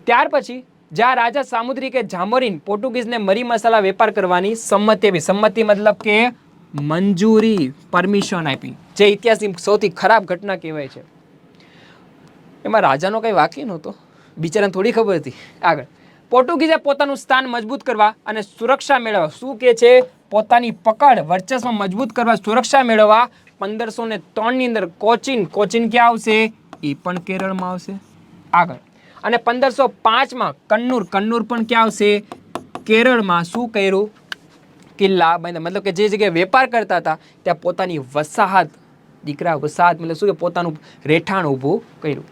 ત્યાર પછી જ્યાં રાજા સામુદ્રિકે જામોરીન પોર્ટુગીઝને મરી મસાલા વેપાર કરવાની સંમતિ આપી. સંમતિ મતલબ કે મંજૂરી, પરમિશન આપી. જે ઇતિહાસની સૌથી ખરાબ ઘટના કહેવાય છે. એમાં રાજાનો કઈ વાંકી નહોતો, બિચારાને થોડી ખબર હતી. આગળ, પોર્ટુગીઝે પોતાનું સ્થાન મજબૂત કરવા અને સુરક્ષા મેળવવા, શું કે છે? પોતાની પકડ, વર્ચસ્વ મજબૂત કરવા, સુરક્ષા મેળવવા 1503 ની અંદર કોચીન. કોચીન ક્યાં આવશે? એ પણ કેરળમાં આવશે. આગળ, અને 1505માં કન્નૂર. કન્નૂર પણ ક્યાં આવશે? કેરળમાં. શું કર્યું? કિલ્લા બાંધ્યા. મતલબ કે જે જગ્યાએ વેપાર કરતા હતા ત્યાં પોતાની વસાહત, દીકરા વસાહત મતલબ શું? કે પોતાનું રહેઠાણ ઊભું કર્યું.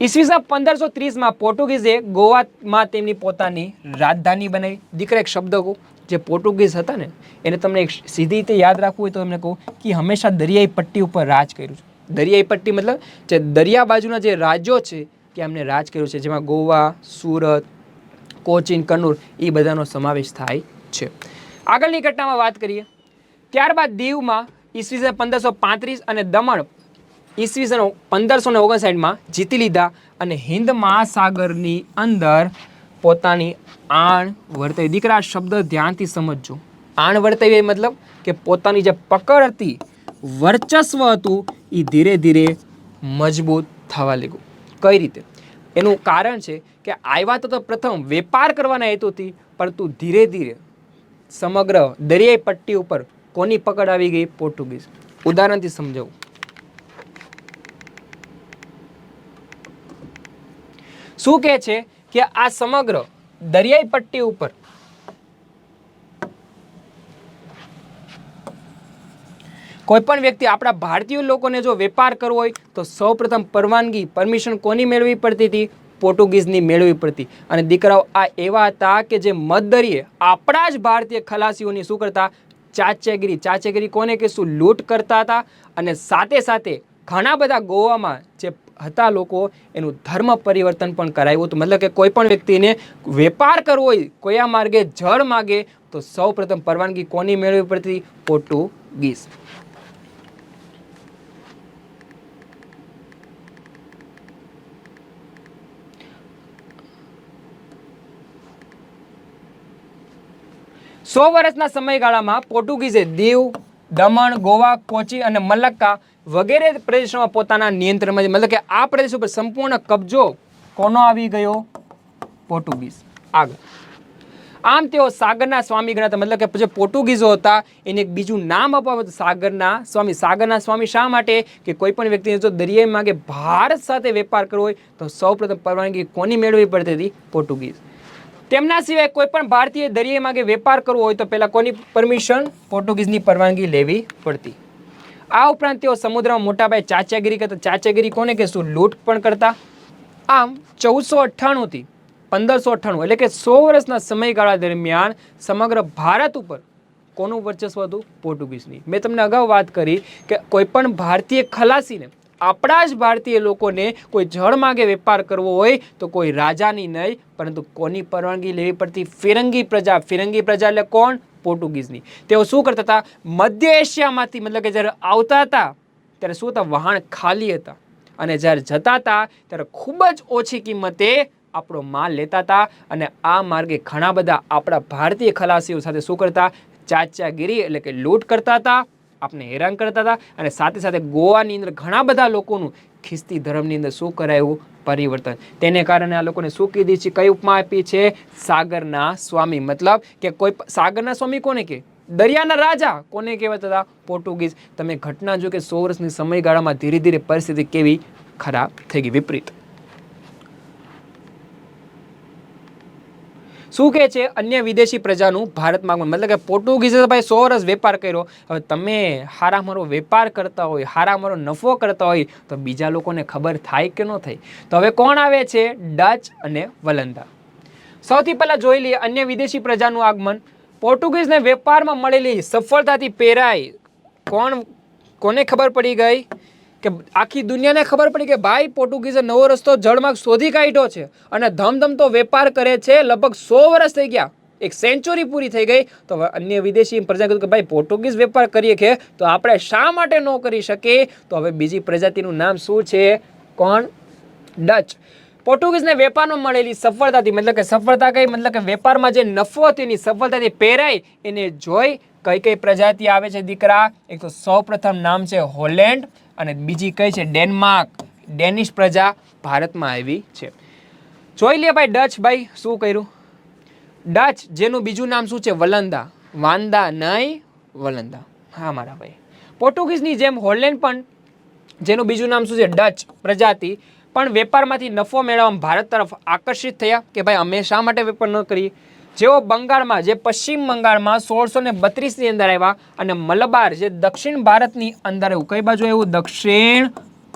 ઈસવીસન 1530માં પોર્ટુગીઝે ગોવામાં તેમની પોતાની રાજધાની બનાવી. દીકરા એક શબ્દ કહું, જે પોર્ટુગીઝ હતા ને એને તમને એક સીધી રીતે યાદ રાખવું હોય તો એમને કહું કે હંમેશા દરિયાઈ પટ્ટી ઉપર રાજ કર્યું છે. દરિયાઈ પટ્ટી મતલબ જે દરિયા બાજુના જે રાજ્યો છે કે એમને રાજ કર્યું છે, જેમાં ગોવા, સુરત, કોચીન, કન્નૂર એ બધાનો સમાવેશ થાય છે. આગળની ઘટનામાં વાત કરીએ, ત્યારબાદ દીવમાં ઈસવીસન 1535 અને દમણ ઈસવીસન 1559માં જીતી લીધા અને હિન્દ મહાસાગરની અંદર પોતાની આણ વર્તાવી. દીકરા આ શબ્દ ધ્યાનથી સમજજો. આણ વર્તાવી મતલબ કે પોતાની જે પકડ હતી, વર્ચસ્વ હતું, એ ધીરે ધીરે મજબૂત થવા લાગ્યું. કઈ રીતે? એનું કારણ છે કે આવ્યા તો પ્રથમ વેપાર કરવાના હેતુથી, પરંતુ ધીરે ધીરે સમગ્ર દરિયાઈ પટ્ટી ઉપર કોની પકડ આવી ગઈ? પોર્ટુગીઝ. ઉદાહરણથી સમજાવું. શું કહે છે કે આ સમગ્ર દરિયાઈ પટ્ટી ઉપર કોઈ પણ વ્યક્તિ આપણા ભારતીય લોકોને જો વેપાર કરવો હોય તો સૌપ્રથમ પરવાનગી પરમિશન કોની મેળવવી પડતી હતી? પોર્ટુગીઝની મેળવવી પડતી. અને દીકરાઓ આ એવા હતા કે જે મધદરિયે આપણા જ ભારતીય ખલાસીઓની શું કરતા? ચાચેગીરી કોને કહેશું? લૂંટ કરતા હતા. અને સાથે સાથે ઘણા બધા ગોવામાં જે હતા લોકો એનું ધર્મ પરિવર્તન પણ કરાવ્યું હતું. મતલબ કે કોઈ પણ વ્યક્તિને વેપાર કરવો હોય કયા માર્ગે? જળ માર્ગે, તો સૌપ્રથમ પરવાનગી કોની મેળવવી પડતી? પોર્ટુગીઝ. સો વર્ષના સમયગાળામાં પોર્ટુગીઝે દીવ, દમણ, ગોવા, કોચી અને મલક્કા વગેરે પ્રદેશોમાં પોતાના નિયંત્રણમાં, મતલબ કે આ પ્રદેશ ઉપર સંપૂર્ણ કબજો કોનો આવી ગયો? પોર્ટુગીઝ. આગળ, આમ તેઓ સાગરના સ્વામી ગણાતા. મતલબ કે જે પોર્ટુગીઝો હતા એને એક બીજું નામ આપવામાં હતું, સાગરના સ્વામી. સાગરના સ્વામી શા માટે? કે કોઈ પણ વ્યક્તિને જો દરિયાઈ માર્ગે ભારત સાથે વેપાર કરવો હોય તો સૌપ્રથમ પરવાનગી કોની મેળવવી પડતી હતી? પોર્ટુગીઝ. તેમના સિવાય કોઈ પણ ભારતીય દરિયાઈ માર્ગે વેપાર કરવો હોય તો પહેલા કોની પરમિશન? પોર્ટુગીઝની પરવાનગી લેવી પડતી. આ ઉપરાંત તેઓ સમુદ્રમાં મોટાભાઈ ચાચાગીરી કરતા. ચાચાગીરી કોને કહેશું? લૂંટ પણ કરતા. આમ 1498 થી 1598 એટલે કે 100 વર્ષના સમયગાળા દરમિયાન સમગ્ર ભારત ઉપર કોનું વર્ચસ્વ હતું? પોર્ટુગીઝની. મેં તમને અગાઉ વાત કરી કે કોઈ પણ ભારતીય ખલાસીને, આપણા જ ભારતીય લોકોને કોઈ જળ માર્ગે વેપાર કરવો હોય તો કોઈ રાજાની નહીં, પરંતુ કોની પરવાનગી લેવી પડતી? ફિરંગી પ્રજા. ફિરંગી પ્રજા એટલે કોણ? પોર્ટુગીઝની. તેઓ શું કરતા હતા? મધ્ય એશિયામાંથી, મતલબ કે જ્યારે આવતા હતા ત્યારે શું હતા? વહાણ ખાલી હતા. અને જ્યારે જતા હતા ત્યારે ખૂબ જ ઓછી કિંમતે આપણો માલ લેતા હતા. અને આ માર્ગે ઘણા બધા આપણા ભારતીય ખલાસીઓ સાથે શું કરતા? ચાચાગીરી એટલે કે લૂંટ કરતા હતા, આપણે હેરાન કરતા હતા. અને સાથે સાથે ગોવાની અંદર ઘણા બધા લોકોનું ખ્રિસ્તી ધર્મની અંદર શું કરાયું? પરિવર્તન. તેને કારણે આ લોકોને શું કીધી છે? કઈ ઉપમા આપી છે? સાગરના સ્વામી. મતલબ કે કોઈ સાગરના સ્વામી કોને કહે? દરિયાના રાજા કોને કહેવાતા હતા? પોર્ટુગીઝ. તમે ઘટના જો કે 100 વર્ષની સમયગાળામાં ધીરે ધીરે પરિસ્થિતિ કેવી ખરાબ થઈ ગઈ, વિપરીત. શું કહે છે? અન્ય વિદેશી પ્રજાનું ભારતમાં, મતલબ કે પોર્ટુગીઝે ભાઈ 100 વર્ષ વેપાર કર્યો. હવે તમે હારામારો વેપાર કરતા હોય, હારામારો નફો કરતા હોય તો બીજા લોકોને ખબર થાય કે ન થાય? તો હવે કોણ આવે છે? ડચ અને વલંદા. સૌથી પહેલા જોઈ લઈએ અન્ય વિદેશી પ્રજાનું આગમન. પોર્ટુગીઝને વેપારમાં મળેલી સફળતાથી પેરાય કોને ખબર પડી ગઈ? કે આખી દુનિયાને ખબર પડી કે ભાઈ પોર્ટુગીઝે નવો રસ્તો જળમાર્ગ શોધી કાઢ્યો છે અને ધમધમતો વેપાર કરે છે. લગભગ 100 વર્ષ થઈ ગયા, એક સેન્ચુરી પૂરી થઈ ગઈ. તો અન્ય વિદેશી પ્રજા કીધું કે ભાઈ પોર્ટુગીઝ વેપાર કરીએ કે તો આપણે શા માટે ન કરી શકીએ? તો હવે બીજી પ્રજાતિનું નામ શું છે? કોણ? ડચ. પોર્ટુગીઝને વેપારમાં મળેલી સફળતાથી, મતલબ કે સફળતા કઈ? મતલબ કે વેપારમાં જે નફો હતો એની સફળતાથી પેરાય એને જોઈ કઈ કઈ પ્રજાતિ આવે છે દીકરા? એક તો સૌપ્રથમ નામ છે હોલેન્ડ અને બીજી કઈ છે? ડેનમાર્ક. ડેનિશ પ્રજા ભારતમાં આવી છે. જોઈ લે ભાઈ ડચ. ભાઈ શું કર્યું? ડચ જેનું બીજું નામ શું છે? વલંદા. વાંદા નહીં, વલંદા. હા મારા ભાઈ. પોર્ટુગીઝની જેમ હોલેન્ડ પણ, જેનું બીજું નામ શું છે? ડચ પ્રજાતિ, પણ વેપારમાંથી નફો મેળવવા ભારત તરફ આકર્ષિત થયા કે ભાઈ અમે શા માટે વેપાર ન કરીએ? જેઓ બંગાળમાં, જે પશ્ચિમ બંગાળમાં 1632ની અંદર આવ્યા અને મલબાર જે દક્ષિણ ભારતની અંદર આવ્યું. કઈ બાજુ આવ્યું? દક્ષિણ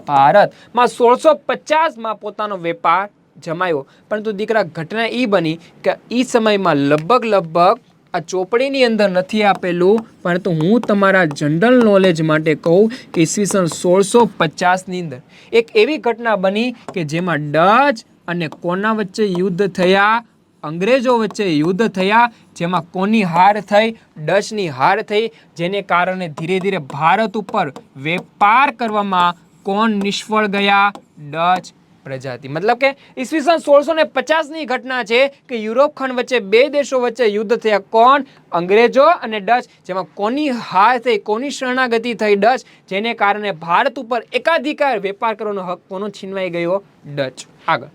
ભારતમાં 1650માં પોતાનો વેપાર જમાયો. પરંતુ દીકરા ઘટના એ બની કે એ સમયમાં લગભગ આ ચોપડીની અંદર નથી આપેલું, પરંતુ હું તમારા જનરલ નોલેજ માટે કહું કે ઈસવીસન 1650ની અંદર એક એવી ઘટના બની કે જેમાં ડચ અને કોના વચ્ચે યુદ્ધ થયા? અંગ્રેજો વચ્ચે યુદ્ધ થયા, જેમાં કોની હાર થઈ? ડચની હાર થઈ. જેને કારણે ધીરે ધીરે ભારત ઉપર વેપાર કરવામાં કોણ નિષ્ફળ ગયા? ડચ પ્રજાતિ. મતલબ કે ઈસવીસન 1650ની ઘટના છે કે યુરોપ ખંડ વચ્ચે બે દેશો વચ્ચે યુદ્ધ થયા. કોણ? અંગ્રેજો અને ડચ. જેમાં કોની હાર થઈ? કોની શરણાગતિ થઈ? ડચ. જેને કારણે ભારત ઉપર એકાધિકાર વેપાર કરવાનો હક કોનો છીનવાઈ ગયો? ડચ. આગળ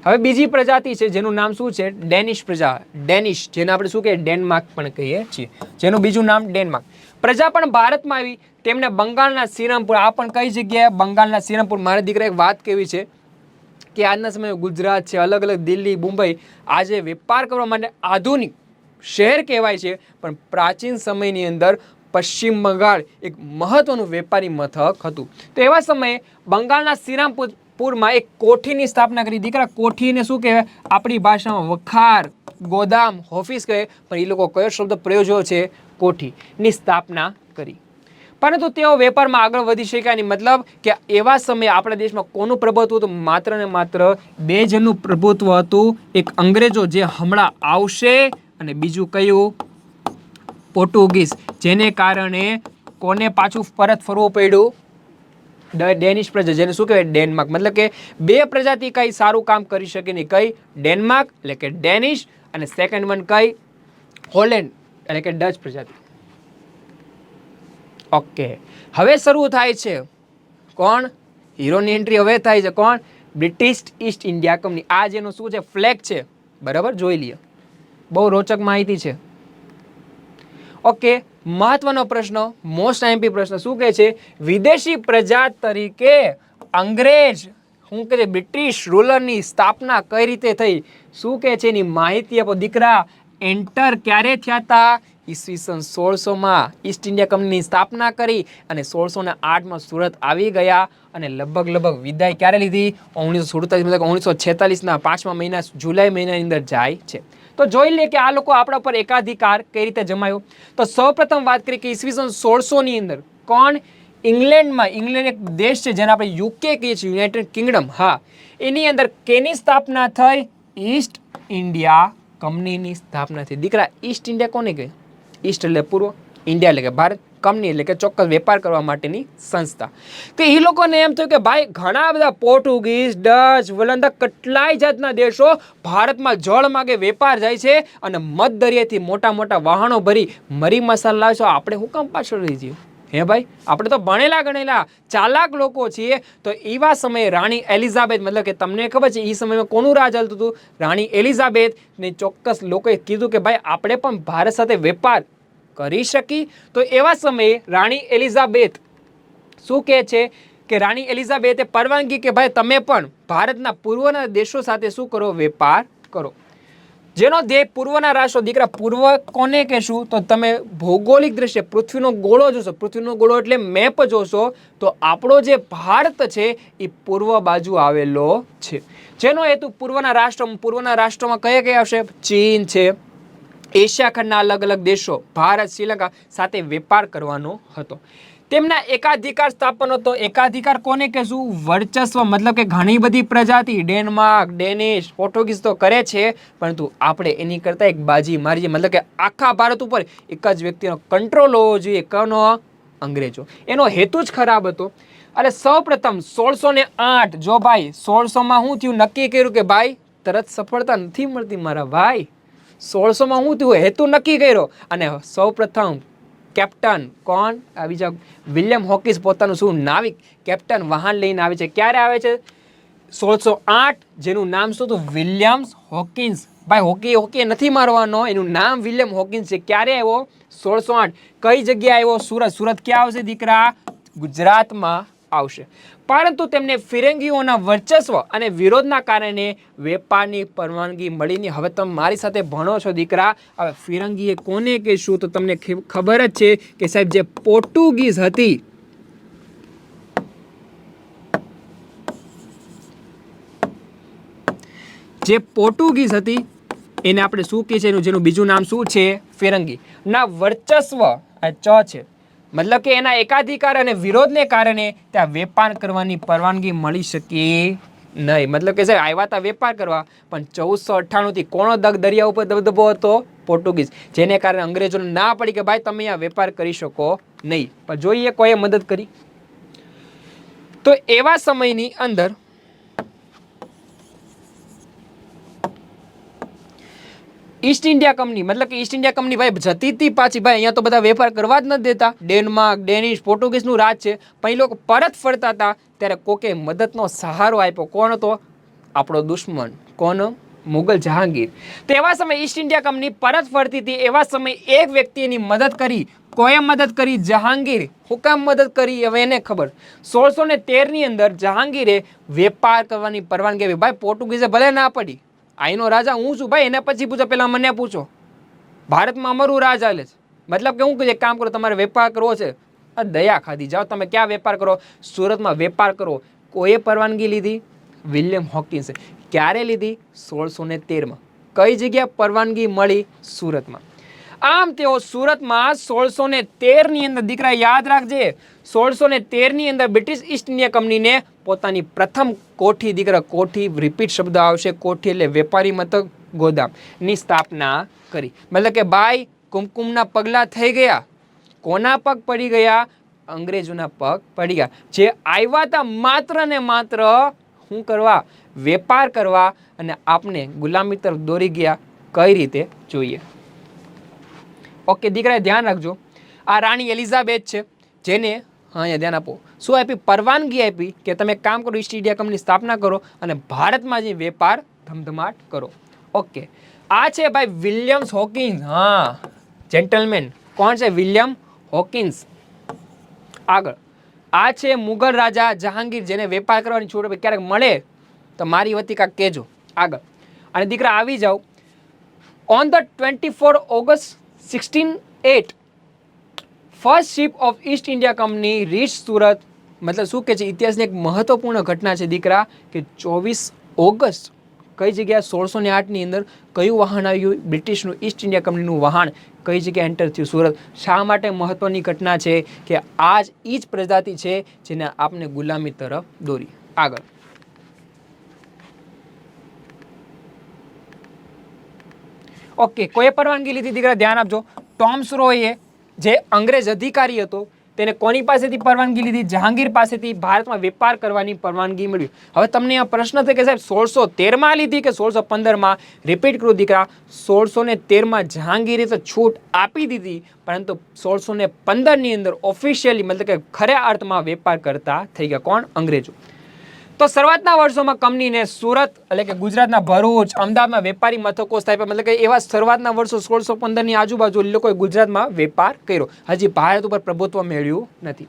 હવે બીજી પ્રજાતિ છે જેનું નામ શું છે? ડેનિશ પ્રજા. ડેનિશ, જેને આપણે શું કહીએ? ડેનમાર્ક પણ કહીએ છીએ. જેનું બીજું નામ ડેનમાર્ક. પ્રજા પણ ભારતમાં આવી. તેમને બંગાળના શ્રીરામપુર, આ પણ કઈ જગ્યાએ? બંગાળના શ્રીરામપુર. મારા દીકરા એક વાત કેવી છે કે આજના સમયમાં ગુજરાત છે, અલગ અલગ દિલ્હી, મુંબઈ, આજે વેપાર કરવા માટે આધુનિક શહેર કહેવાય છે, પણ પ્રાચીન સમયની અંદર પશ્ચિમ બંગાળ એક મહત્વનું વેપારી મથક હતું. તો એવા સમયે બંગાળના શ્રીરામપુરમાં એક કોઠીની સ્થાપના કરી. દીકરા, કોઠીને શું કહેવાય? આપણી ભાષામાં વખાર, ગોદામ, ઓફિસ કહે, પણ એ લોકો કયો શબ્દ પ્રયોજ્યો છે? કોઠીની સ્થાપના કરી. પરંતુ તેઓ વેપારમાં આગળ વધી શક્યા નહીં. મતલબ કે એવા સમયે આપણા દેશમાં કોનું પ્રભુત્વ હતું? માત્ર ને માત્ર બે જણનું પ્રભુત્વ હતું. એક અંગ્રેજો જે હમણાં આવશે, અને બીજું કયું? પોર્ટુગીઝ. જેને કારણે કોને પાછું પરત ફરવું પડ્યું? ડેનિશ પ્રજા, જેને શું કહેવાય? ડેનમાર્ક. મતલબ કે બે પ્રજાતિ કઈ સારું કામ કરી શકે નહીં. કઈ? ડેનમાર્ક એટલે કે ડેનિશ, અને સેકન્ડ વન કઈ? હોલેન્ડ એટલે કે ડચ પ્રજાતિ. ઓકે, હવે શરૂ થાય છે કોણ? હીરોની એન્ટ્રી હવે થાય છે કોણ? British East India company. આ જેનો શું છે? ફ્લેગ છે. બરાબર, જોઈ લઈએ. બહુ રોચક માહિતી છે. ઓકે, મહત્વનો પ્રશ્ન, મોસ્ટ આઈએમપી પ્રશ્ન શું કહે છે? વિદેશી પ્રજા તરીકે અંગ્રેજ શું કહે છે? બ્રિટિશ રૂલરની સ્થાપના કઈ રીતે થઈ? શું કહે છે? એની માહિતી આપો. દીકરા, એન્ટર ક્યારે થયા હતા? ઈસવીસન 1600માં ઈસ્ટ ઇન્ડિયા કંપનીની સ્થાપના કરી, અને 1608માં સુરત આવી ગયા, અને લગભગ વિદાય ક્યારે લીધી? 1947, મતલબ 1946ના 5મા મહિના, જુલાઈ મહિનાની અંદર જાય છે. તો જોઈ લે કે આ લોકો આપણા પર એકાધિકાર કઈ રીતે જમાયો. તો સૌપ્રથમ વાત કરીએ કે ઈસવીસન 1600ની અંદર કોણ? ઇંગ્લેન્ડમાં, ઇંગ્લેન્ડ એક દેશ છે જેને આપણે યુકે કહીએ છીએ, યુનાઇટેડ કિંગડમ. હા, એની અંદર કેની સ્થાપના થઈ? ઈસ્ટ ઇન્ડિયા કંપનીની સ્થાપના થઈ. દીકરા, ઈસ્ટ ઇન્ડિયા કોને કહે? ઈસ્ટ એટલે પૂર્વ, ઇન્ડિયા એટલે કે ભારત, કંપની એટલે કે ચોક્કસ વેપાર કરવા માટેની સંસ્થા. તો એ લોકોને એમ થયું કે ભાઈ ઘણા બધા પોર્ટુગીઝ, ડચ, વલંદા, કેટલાય જાતના દેશો ભારતમાં જળ માગે વેપાર જાય છે, અને મધ દરિયાથી મોટા મોટા વાહનો ભરી મરી મસાલા લાવે છે. આપણે હું કામ પાછળ રહી જઈએ? હે ભાઈ, આપણે તો ભણેલા ગણેલા ચાલાક લોકો છીએ. તો એવા સમયે રાણી એલિઝાબેથ, મતલબ કે તમને ખબર છે એ સમયમાં કોનું રાજ ચાલતું હતું? રાણી એલિઝાબેથ ને ચોક્કસ લોકોએ કીધું કે ભાઈ આપણે પણ ભારત સાથે વેપાર કરી શકી. તો એવા સમયે રાણી એલિઝાબેથ શું કહે છે કે રાણી એલિઝાબેથે પરવાનગી કે ભાઈ તમે પણ ભારતના પૂર્વના દેશો સાથે શું કરો? વેપાર કરો. જેનો ધ્યેય પૂર્વના રાષ્ટ્રો. દીકરા, પૂર્વ કોને કહેશું? તો તમે ભૌગોલિક દ્રષ્ટિએ પૃથ્વીનો ગોળો જોશો, પૃથ્વીનો ગોળો એટલે મેપ જોશો, તો આપણો જે ભારત છે એ પૂર્વ બાજુ આવેલો છે. જેનો હેતુ પૂર્વના રાષ્ટ્રોમાં કયા કયા આવશે? ચીન છે, એશિયા ખંડના અલગ અલગ દેશો, ભારત, શ્રીલંકા સાથે વેપાર કરવાનો હતો. તેમના એકાધિકાર સ્થાપન હતો. એકાધિકાર કોને કહેશું? વર્ચસ્વ. મતલબ કે ઘણી બધી પ્રજાતિ, ડેનમાર્ક, ડેનિશ, પોર્ટુગીઝ તો કરે છે, પરંતુ આપણે એની કરતાં એક બાજી મારી. મતલબ કે આખા ભારત ઉપર એક જ વ્યક્તિનો કંટ્રોલ હોવો જોઈએ. કોનો? અંગ્રેજો. એનો હેતુ જ ખરાબ હતો. અને સૌપ્રથમ 1608, જો ભાઈ 1600માં શું થયું? નક્કી કર્યું કે ભાઈ તરત સફળતા નથી મળતી મારા ભાઈ. 1600માં શું થયું? હેતુ નક્કી કર્યો, અને સૌપ્રથમ કેપ્ટન કોણ? આ બીજા વિલિયમ હોકિન્સ પોતાનું શું નાવિક કેપ્ટન વાહન લઈને આવે છે. ક્યારે આવે છે? 1608. જેનું નામ શું હતું? Williams Hawkins. ભાઈ હોકી નથી મારવાનો, એનું નામ વિલિયમ હોકિન્સ છે. ક્યારે આવ્યો? 1608. કઈ જગ્યાએ આવ્યો? સુરત. સુરત ક્યાં આવશે દીકરા? ગુજરાતમાં આવશે. પરંતુ તેમને ફિરંગીઓના વર્ચસ્વ અને વિરોધના કારણે વેપારની પરવાનગી મળી નહીં. હવે તમે મારી સાથે ભણો છો દીકરા. હવે ફિરંગીએ કોને કહેશું? તો તમને ખબર જ છે કે સાહેબ જે પોર્ટુગીઝ હતી, એને આપણે શું કહે છે? જેનું બીજું નામ શું છે? ફિરંગી. ના વર્ચસ્વ આ ચ છે. મતલબ કે એના એકાધિકાર અને વિરોધને કારણે ત્યાં વેપાર કરવાની પરવાનગી મળી શકી નહીં. મતલબ કે સાહેબ આવ્યા હતા વેપાર કરવા, પણ 1498થી કોનો દરિયા ઉપર દબદબો હતો? પોર્ટુગીઝ. જેને કારણે અંગ્રેજોને ના પડી કે ભાઈ તમે આ વેપાર કરી શકો નહીં. પણ જોઈએ કોઈએ મદદ કરી. તો એવા સમયની અંદર ઈસ્ટ ઇન્ડિયા કંપની, મતલબ કે ઈસ્ટ ઇન્ડિયા કંપની ભાઈ જતી હતી પાછી. ભાઈ અહીંયા તો બધા વેપાર કરવા જ નથી દેતા. ડેનમાર્ક, ડેનિશ, પોર્ટુગીઝનું રાજ છે. પણ એ લોકો પરત ફરતા હતા ત્યારે કોકે મદદનો સહારો આપ્યો. કોણ હતો? આપણો દુશ્મન. કોણ? મુગલ જહાંગીર. તો એવા સમયે ઈસ્ટ ઇન્ડિયા કંપની પરત ફરતી હતી. એવા સમયે એક વ્યક્તિ એની મદદ કરી. કોએ મદદ કરી? જહાંગીર. હું કામ મદદ કરી? હવે એને ખબર. 1613ની અંદર જહાંગીરે વેપાર કરવાની પરવાનગી આપી. ભાઈ પોર્ટુગીઝે ભલે ના પડી, આઈનો રાજા હું છું ભાઈ, એને પછી પૂછો, પેલા મને પૂછો. ભારતમાં અમારું રાજ ચાલે છે, મતલબ કે હું એક કામ કરો, તમારે વેપાર કરવો છે, દયા ખાધી, જાઓ તમે ક્યાં વેપાર કરો, સુરતમાં વેપાર કરો. કોઈએ પરવાનગી લીધી? વિલિયમ હોકિન્સે. ક્યારે લીધી? 1613માં. કઈ જગ્યાએ પરવાનગી મળી? સુરતમાં. આમ તેઓ સુરતમાં 1613ની અંદર, દીકરા યાદ રાખજે, 1613ની અંદર બ્રિટિશ ઈસ્ટ ઇન્ડિયા કંપનીને પોતાની પ્રથમ કોઠી, દીકરા કોઠી, રિપીટ શબ્દ આવશે, કોઠી એટલે વેપારી મથક, ગોદામની સ્થાપના કરી. મતલબ કે ભાઈ કુમકુમના પગલા થઈ ગયા. કોના પગ પડી ગયા? અંગ્રેજોના પગ પડી ગયા. જે આવ્યા હતા માત્ર ને માત્ર શું કરવા? વેપાર કરવા, અને આપને ગુલામી તરફ દોરી ગયા. કઈ રીતે? જોઈએ. ઓકે દીકરા ધ્યાન રાખજો, આ રાણી એલિઝાબેથ છે, જેને અહીંયા ધ્યાન આપો, શું આપી? પરવાનગી આપી કે તમે કામ કરો, ઈસ્ટ ઇન્ડિયા કંપની સ્થાપના કરો અને ભારતમાં જે વેપાર ધમધમાટ કરો. ઓકે, આ છે ભાઈ વિલિયમ્સ હોકિન્સ. હા જેન્ટલમેન, કોણ છે? William Hawkins. આગળ આ છે મુગલ રાજા જહાંગીર, જેને વેપાર કરવાની છૂટ ક્યારેક મળે તો મારી વતી કાંક કહેજો. આગળ અને દીકરા આવી જાઓ, on the 24 August 1608 first ship of East India Company reach Surat. મતલબ શું કહે છે? ઇતિહાસની એક મહત્વપૂર્ણ ઘટના છે દીકરા, કે 24 ઓગસ્ટ કઈ જગ્યાએ 1608ની અંદર કયું વાહન આવ્યું? બ્રિટિશનું ઈસ્ટ ઇન્ડિયા કંપનીનું વાહન કઈ જગ્યાએ એન્ટર થયું? સુરત. શા માટે મહત્વની ઘટના છે? કે આ જ એ જ પ્રજાતિ છે જેને આપને ગુલામી તરફ દોરી. આગળ ઓકે, કોઈએ પરવાનગી લીધી? દીકરા ધ્યાન આપજો, ટોમ્સ રોયે, જે અંગ્રેજ અધિકારી હતો, તેને કોની પાસેથી પરવાનગી લીધી? જહાંગીર પાસેથી ભારતમાં વેપાર કરવાની પરવાનગી મળી. હવે તમને આ પ્રશ્ન થાય કે સાહેબ 1613માં લીધી કે 1615માં? રિપીટ કરું દીકરા, 1613માં જહાંગીરે તો છૂટ આપી દીધી, પરંતુ 1615ની અંદર ઓફિશિયલી, મતલબ કે ખરા અર્થમાં વેપાર કરતા થઈ ગયા. કોણ? અંગ્રેજો. તો શરૂઆતના વર્ષોમાં કંપનીને સુરત એટલે કે ગુજરાતના ભરૂચ, અમદાવાદમાં વેપારી મથકો સ્થાપ્યા. મતલબ કે એવા શરૂઆતના વર્ષો 1615ની આજુબાજુ લોકોએ ગુજરાતમાં વેપાર કર્યો. હજી ભારત ઉપર પ્રભુત્વ મેળવ્યું નથી.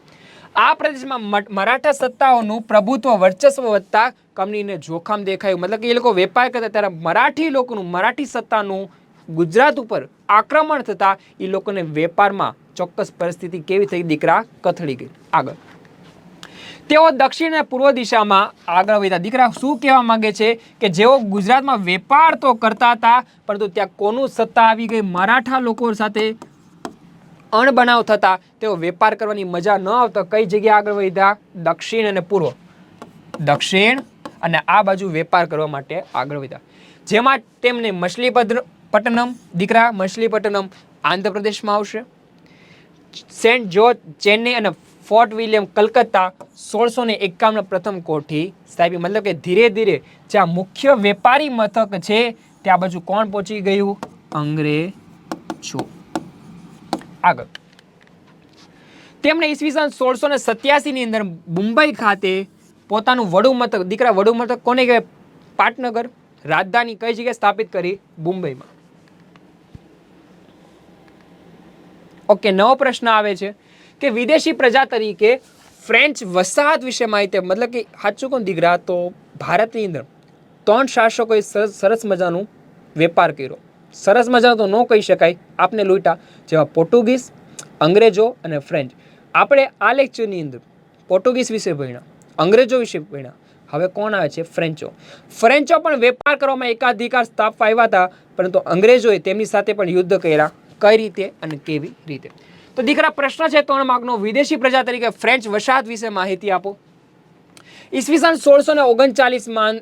આ પ્રદેશમાં મરાઠા સત્તાઓનું પ્રભુત્વ, વર્ચસ્વ વધતા કંપનીને જોખમ દેખાયું. મતલબ કે એ લોકો વેપાર કરતા ત્યારે મરાઠી લોકોનું, મરાઠી સત્તાનું ગુજરાત ઉપર આક્રમણ થતા એ લોકોને વેપારમાં ચોક્કસ પરિસ્થિતિ કેવી થઈ? દીકરા કથળી ગઈ. આગળ તેઓ દક્ષિણ અને પૂર્વ દિશામાં આગળ વધ્યા. દીકરા શું કહેવા માંગે છે? કે જેઓ ગુજરાતમાં વેપાર તો કરતા હતા, પરંતુ ત્યાં કોનું સત્તા આવી ગઈ? મરાઠા લોકો સાથે અણબનાવ થતા તેઓ વેપાર કરવાની મજા ન આવતા કઈ જગ્યાએ આગળ વધ્યા? દક્ષિણ અને પૂર્વ. દક્ષિણ અને આ બાજુ વેપાર કરવા માટે આગળ વધ્યા, જેમાં તેમને મછલીપટ્ટનમ, દીકરા મછલીપટ્ટનમ આંધ્રપ્રદેશમાં આવશે, સેન્ટ જોર્જ ચેન્નઈ અને ફોર્ટ વિલિયમ કલકત્તા 1651 પ્રથમ કોઠી સ્થાપી. મતલબ કે ધીરે ધીરે જ્યાં મુખ્ય વેપારી મથક છે ત્યાં બાજુ કોણ પહોંચી ગયું? અંગ્રેજો. આગળ તેમણે ઈસવીસન 1687ની અંદર મુંબઈ ખાતે પોતાનું વડુ મથક, દીકરા વડુ મથક કોને કહેવાય? પાટનગર. રાજધાની કઈ જગ્યાએ સ્થાપિત કરી? મુંબઈમાં. ઓકે, નવો પ્રશ્ન આવે છે કે વિદેશી પ્રજા તરીકે ફ્રેન્ચ વસાહત વિશે માહિતી. મતલબ કે સાચું કોણ દીકરા? તો ભારતની અંદર 3 શાસકોએ સરસ મજાનું વેપાર કર્યો. સરસ મજાનો તો ન કહી શકાય, આપને લૂંટા, જેવા પોર્ટુગીઝ, અંગ્રેજો અને ફ્રેન્ચ. આપણે આ લેક્ચરની અંદર પોર્ટુગીઝ વિશે ભણ્યા, અંગ્રેજો વિશે ભણ્યા. હવે કોણ આવે છે? ફ્રેન્ચો. ફ્રેન્ચો પણ વેપાર કરવામાં એકાધિકાર સ્થાપવા આવ્યા હતા, પરંતુ અંગ્રેજોએ તેમની સાથે પણ યુદ્ધ કર્યા. કઈ રીતે અને કેવી રીતે? તો દીકરા પ્રશ્ન છે 3 માર્કનો, વિદેશી પ્રજા તરીકે ફ્રેન્ચ વસાહત વિશે માહિતી આપો. ઈસવીસન 1639માં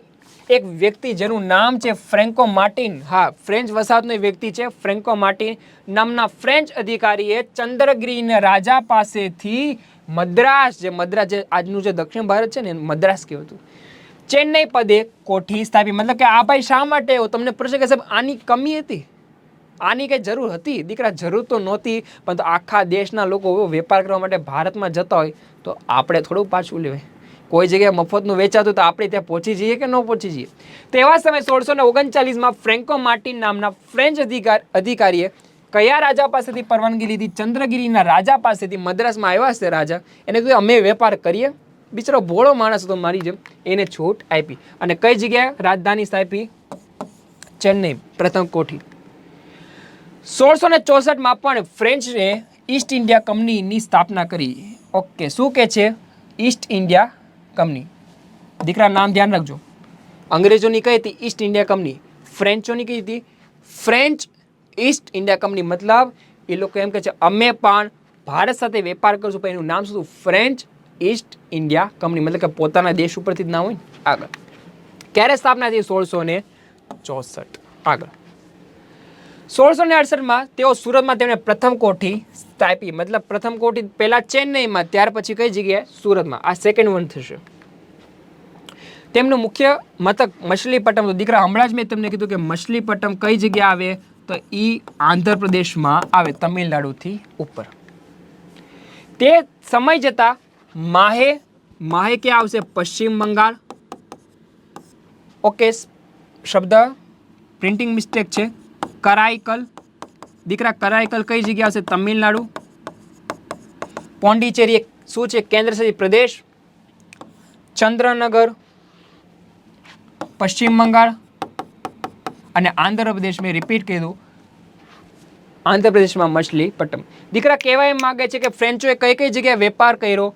એક વ્યક્તિ જેનું નામ છે ફ્રેન્કો માર્ટિન, હા ફ્રેન્ચ વસાહતનો એક વ્યક્તિ છે ફ્રેન્કો માર્ટિન નામના ફ્રેન્ચ અધિકારીએ ચંદ્રગિરીના રાજા પાસેથી મદ્રાસ, જે આજનું જે દક્ષિણ ભારત છે ને મદ્રાસ કહેવાતું, ચેન્નઈ પદે કોઠી સ્થાપી. મતલબ કે આ ભાઈ શા માટે આવ્યો? તમને પ્રશ્ન કે સાહેબ આની કમી હતી, આની કઈ જરૂર હતી? દીકરા જરૂર તો નહોતી, પરંતુ આખા દેશના લોકો વેપાર કરવા માટે ભારતમાં જતા હોય તો આપણે થોડું પાછું લેવાય. કોઈ જગ્યાએ મફતનું વેચાતું તો આપણે ત્યાં પહોંચી જઈએ કે ન પહોંચી જઈએ? તેવા સમયે 1639માં ફ્રેન્કો માર્ટિન નામના ફ્રેન્ચ અધિકારીએ કયા રાજા પાસેથી પરવાનગી લીધી? ચંદ્રગિરીના રાજા પાસેથી. મદ્રાસમાં આવ્યા હશે રાજા, એને કીધું અમે વેપાર કરીએ. બિચારો ભોળો માણસ હતો મારી જેમ, એને છૂટ આપી. અને કઈ જગ્યાએ રાજધાની સ્થાપી? ચેન્નઈ, પ્રથમ કોઠી. 1664 પણ ફ્રેન્ચે ઈસ્ટ ઇન્ડિયા કંપનીની સ્થાપના કરી. ઓકે, શું કે છે? East India company. દીકરા નામ ધ્યાન રાખજો. અંગ્રેજોની કઈ હતી? East India company. ફ્રેન્ચોની કઈ હતી? French East India company. મતલબ એ લોકો એમ કહે છે અમે પણ ભારત સાથે વેપાર કરશું, પણ એનું નામ શું? French East India company. મતલબ કે પોતાના દેશ ઉપરથી જ ના હોય. આગળ ક્યારે સ્થાપના થઈ? 1664. આગળ 1668 તેઓ સુરતમાં તેમણે પ્રથમ કોઠી સ્થાપી. મતલબ પ્રથમ કોઠી પહેલા ચેન્નઈમાં, ત્યાર પછી કઈ જગ્યાએ? સુરતમાં. આ સેકન્ડ વન થશે. તેમનું મુખ્ય મથક મછલીપટ્ટમ. તો દીકરા હમણાં જ મેં તમને કીધું કે મછલીપટ્ટમ કઈ જગ્યા આવે? તો એ આંધ્રપ્રદેશમાં આવે, તમિલનાડુથી ઉપર. તે સમય જતા માહે ક્યાં આવશે? પશ્ચિમ બંગાળ. ઓકે, શબ્દ પ્રિન્ટિંગ મિસ્ટેક છે. કરાઈકલ. દીકરા કરાઈકલ કઈ જગ્યા આવશે? તમિલનાડુ. પોંડિચેરી શું છે? કેન્દ્રશાસિત પ્રદેશ. ચંદ્રનગર પશ્ચિમ બંગાળ. અને આંધ્રપ્રદેશ મેં રિપીટ કીધું, આંધ્રપ્રદેશમાં મછલીપટ્ટમ. દીકરા કહેવા એમ માગે છે કે ફ્રેન્ચોએ કઈ કઈ જગ્યાએ વેપાર કર્યો?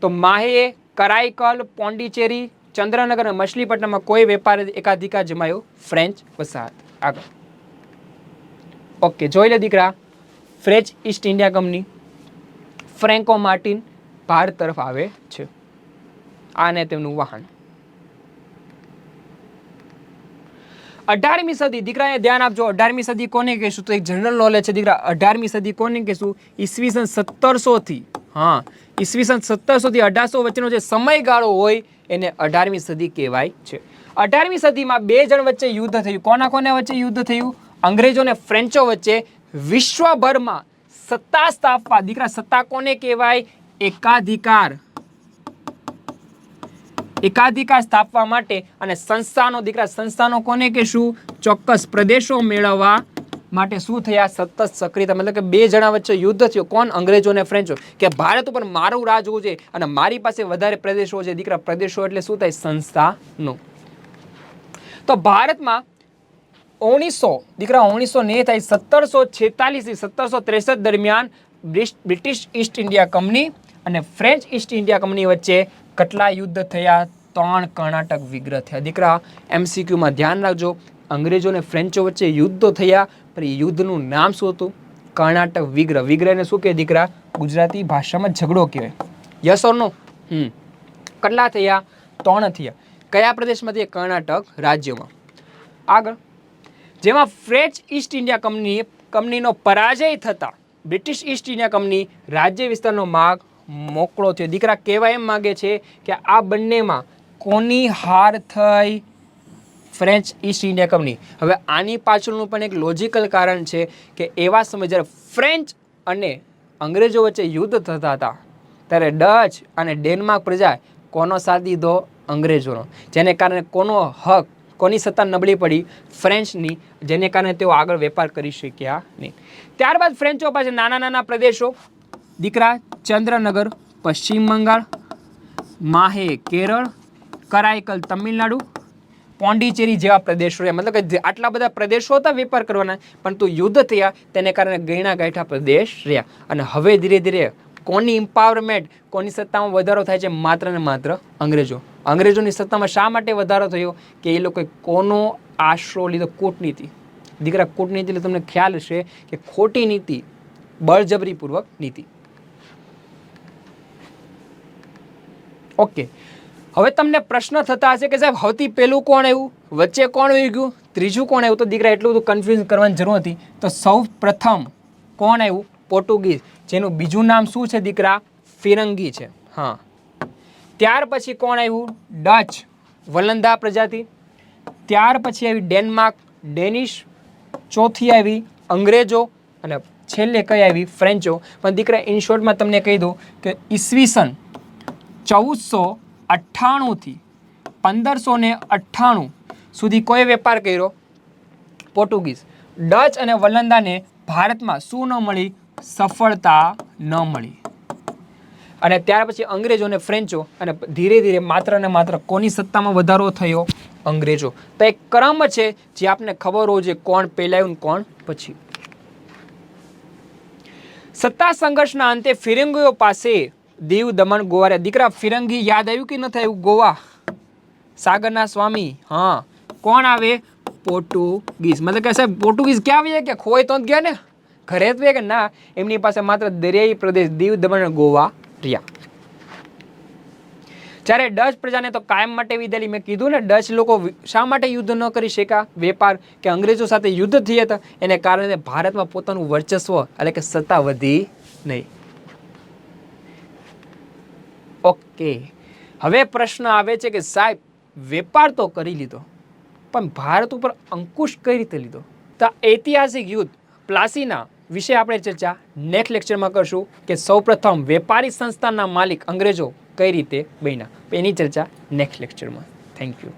તો માહે, કરાઈકલ, પોંડિચેરી, ચંદ્રનગર અને મછલીપટ્ટમમાં કોઈ વેપાર એકાધિકાર જમાયો ફ્રેન્ચ વસાહત. આગળ ઓકે, જોઈ લે દીકરા. French East India Company, Franco Martin Bharat તરફ આવે છે. આને તેમનું વાહન. 18મી સદી. દીકરા ધ્યાન આપજો. 18મી સદી કોને કહેશું? તો એક જનરલ નોલેજ છે દીકરા. 18મી સદી કોને કહેશું? ઈસવીસન 1700 થી ઈસવીસન 1700 થી 1800 વચ્ચેનો જે સમયગાળો હોય એને 18મી સદી કહેવાય છે. 18મી સદીમાં બે જણ વચ્ચે યુદ્ધ થયું. કોના કોને વચ્ચે યુદ્ધ થયું? અંગ્રેજો અને ફ્રેન્ચો વચ્ચે. વિશ્વભરમાં સત્તા સ્થાપવા. દીકરા સત્તા કોને કહેવાય? એકાધિકાર સ્થાપવા માટે. અને સંસ્થાનો. દીકરા સંસ્થાનો કોને કહેશું? ચોક્કસ પ્રદેશો મેળવવા માટે શું થયા? સતત સક્રિયતા. મતલબ કે બે જણા વચ્ચે યુદ્ધ થયું. કોણ? અંગ્રેજો અને ફ્રેન્ચો. કે ભારત ઉપર મારું રાજ હોવું જોઈએ અને મારી પાસે વધારે પ્રદેશો છે. દીકરા પ્રદેશો એટલે શું થાય? સંસ્થાનો. તો ભારતમાં 1900 દીકરા 1909 થાય 1746 થી 1763 દરમિયાન બ્રિટિશ ઈસ્ટ ઇન્ડિયા કંપની અને ફ્રેન્ચ ઈસ્ટ ઇન્ડિયા કંપની વચ્ચે કેટલા યુદ્ધ થયા? 3 કર્ણાટક વિગ્રહ થયા. દીકરા MCQમાં ધ્યાન રાખજો. અંગ્રેજો અને ફ્રેન્ચો વચ્ચે યુદ્ધો થયા, પણ એ યુદ્ધનું નામ શું હતું? કર્ણાટક વિગ્રહ. વિગ્રહને શું કહે દીકરા? ગુજરાતી ભાષામાં ઝઘડો કહેવાય. યસ ઓર નો? કેટલા થયા? 3 થયા. કયા પ્રદેશમાં થયા? કર્ણાટક રાજ્યમાં. આગળ જેમાં ફ્રેન્ચ ઈસ્ટ ઇન્ડિયા કંપનીનો પરાજય થતા બ્રિટિશ ઈસ્ટ ઇન્ડિયા કંપની રાજ્ય વિસ્તારનો માર્ગ મોકળો થયો. દીકરા કહેવા એમ માગે છે કે આ બંનેમાં કોની હાર થઈ? French East India company. હવે આની પાછળનું પણ એક લોજિકલ કારણ છે કે એવા સમય જ્યારે ફ્રેન્ચ અને અંગ્રેજો વચ્ચે યુદ્ધ થતા હતા ત્યારે ડચ અને ડેનમાર્ક પ્રજા કોનો સાથ દીધો? અંગ્રેજોનો. જેને કારણે કોનો હક, કોની સત્તા નબળી પડી? ફ્રેન્ચની. જેને કારણે તેઓ આગળ વેપાર કરી શક્યા નહીં. ત્યારબાદ ફ્રેન્ચો પાસે નાના નાના પ્રદેશો. દીકરા ચંદ્રનગર પશ્ચિમ બંગાળ, માહે કેરળ, કરાઈકલ તમિલનાડુ, પોંડિચેરી જેવા પ્રદેશો રહ્યા. મતલબ કે આટલા બધા પ્રદેશો હતા વેપાર કરવાના, પરંતુ યુદ્ધ થયા તેને કારણે ગયણા ગાંઠા પ્રદેશ રહ્યા. અને હવે ધીરે ધીરે કોની એમ્પાવરમેન્ટ, કોની સત્તામાં વધારો થાય છે? માત્ર ને માત્ર અંગ્રેજો. અંગ્રેજોની સત્તામાં શા માટે વધારો થયો? કે એ લોકોએ કોનો આશરો લીધો? કૂટનીતિ. દીકરા કૂટનીતિ એટલે તમને ખ્યાલ હશે કે ખોટી નીતિ, બળજબરીપૂર્વક નીતિ. ઓકે, હવે તમને પ્રશ્ન થતા હશે કે સાહેબ સૌથી પહેલું કોણ આવ્યું, વચ્ચે કોણ આવી ગયું, ત્રીજું કોણ આવ્યું? તો દીકરા એટલું બધું કન્ફ્યુઝન કરવાની જરૂર હતી. તો સૌ પ્રથમ કોણ આવ્યું? પોર્ટુગીઝ, જેનું બીજું નામ શું છે દીકરા? ફિરંગી છે. હા. ત્યાર પછી કોણ આવ્યું? ડચ, વલંદા પ્રજાતિ. ત્યાર પછી આવી ડેનમાર્ક, ડેનિશ. ચોથી આવી અંગ્રેજો અને છેલ્લે કઈ આવી? ફ્રેન્ચો. પણ દીકરા ઇન શોર્ટમાં તમને કહી દઉં કે ઈસવીસન 1498 થી 1598 સુધી કોઈ વેપાર કર્યો? પોર્ટુગીઝ. ડચ અને વલંદાને ભારતમાં શું ન મળી? સફળતા ન મળી. અને ત્યાર પછી અંગ્રેજો અને ફ્રેન્ચો, અને ધીરે ધીરે માત્ર ને માત્ર કોની સત્તામાં વધારો થયો? અંગ્રેજો. તો એક ક્રમ છે જે આપને ખબર હોવું જોઈએ, કોણ પહેલા આવ્યું કોણ પછી. સત્તા સંઘર્ષના અંતે ફિરંગીઓ પાસે દીવ દમણ ગોવા રહ્યા. દીકરા ફિરંગી યાદ આવ્યું કે ન થયું? ગોવા સાગરના સ્વામી. હા, કોણ આવે? પોર્ટુગીઝ. મતલબ કે સાહેબ પોર્ટુગીઝ ક્યાં આવ્યા? કે ખોય તો ગયા ને, ઘરે જ કે ના, એમની પાસે માત્ર દરિયાઈ પ્રદેશ દીવ દમણ અને ગોવા રહ્યા. જ્યારે ડચ પ્રજાને તો કાયમ માટે વિદેલી. મેં કીધું ને, ડચ લોકો શા માટે યુદ્ધ ન કરી શક્યા? વેપાર કે અંગ્રેજો સાથે યુદ્ધ થયા હતા, એને કારણે ભારતમાં પોતાનું વર્ચસ્વ એટલે કે સત્તા વધી નહીં. ઓકે, હવે પ્રશ્ન આવે છે કે સાહેબ વેપાર તો કરી લીધો, પણ ભારત ઉપર અંકુશ કઈ રીતે લીધો? તો ઐતિહાસિક યુદ્ધ પ્લાસીના વિશે આપણે ચર્ચા નેક્સ્ટ લેક્ચરમાં કરશું કે સૌપ્રથમ વેપારી સંસ્થાના માલિક અંગ્રેજો કઈ રીતે બન્યા. એની ચર્ચા નેક્સ્ટ લેક્ચરમાં. Thank you.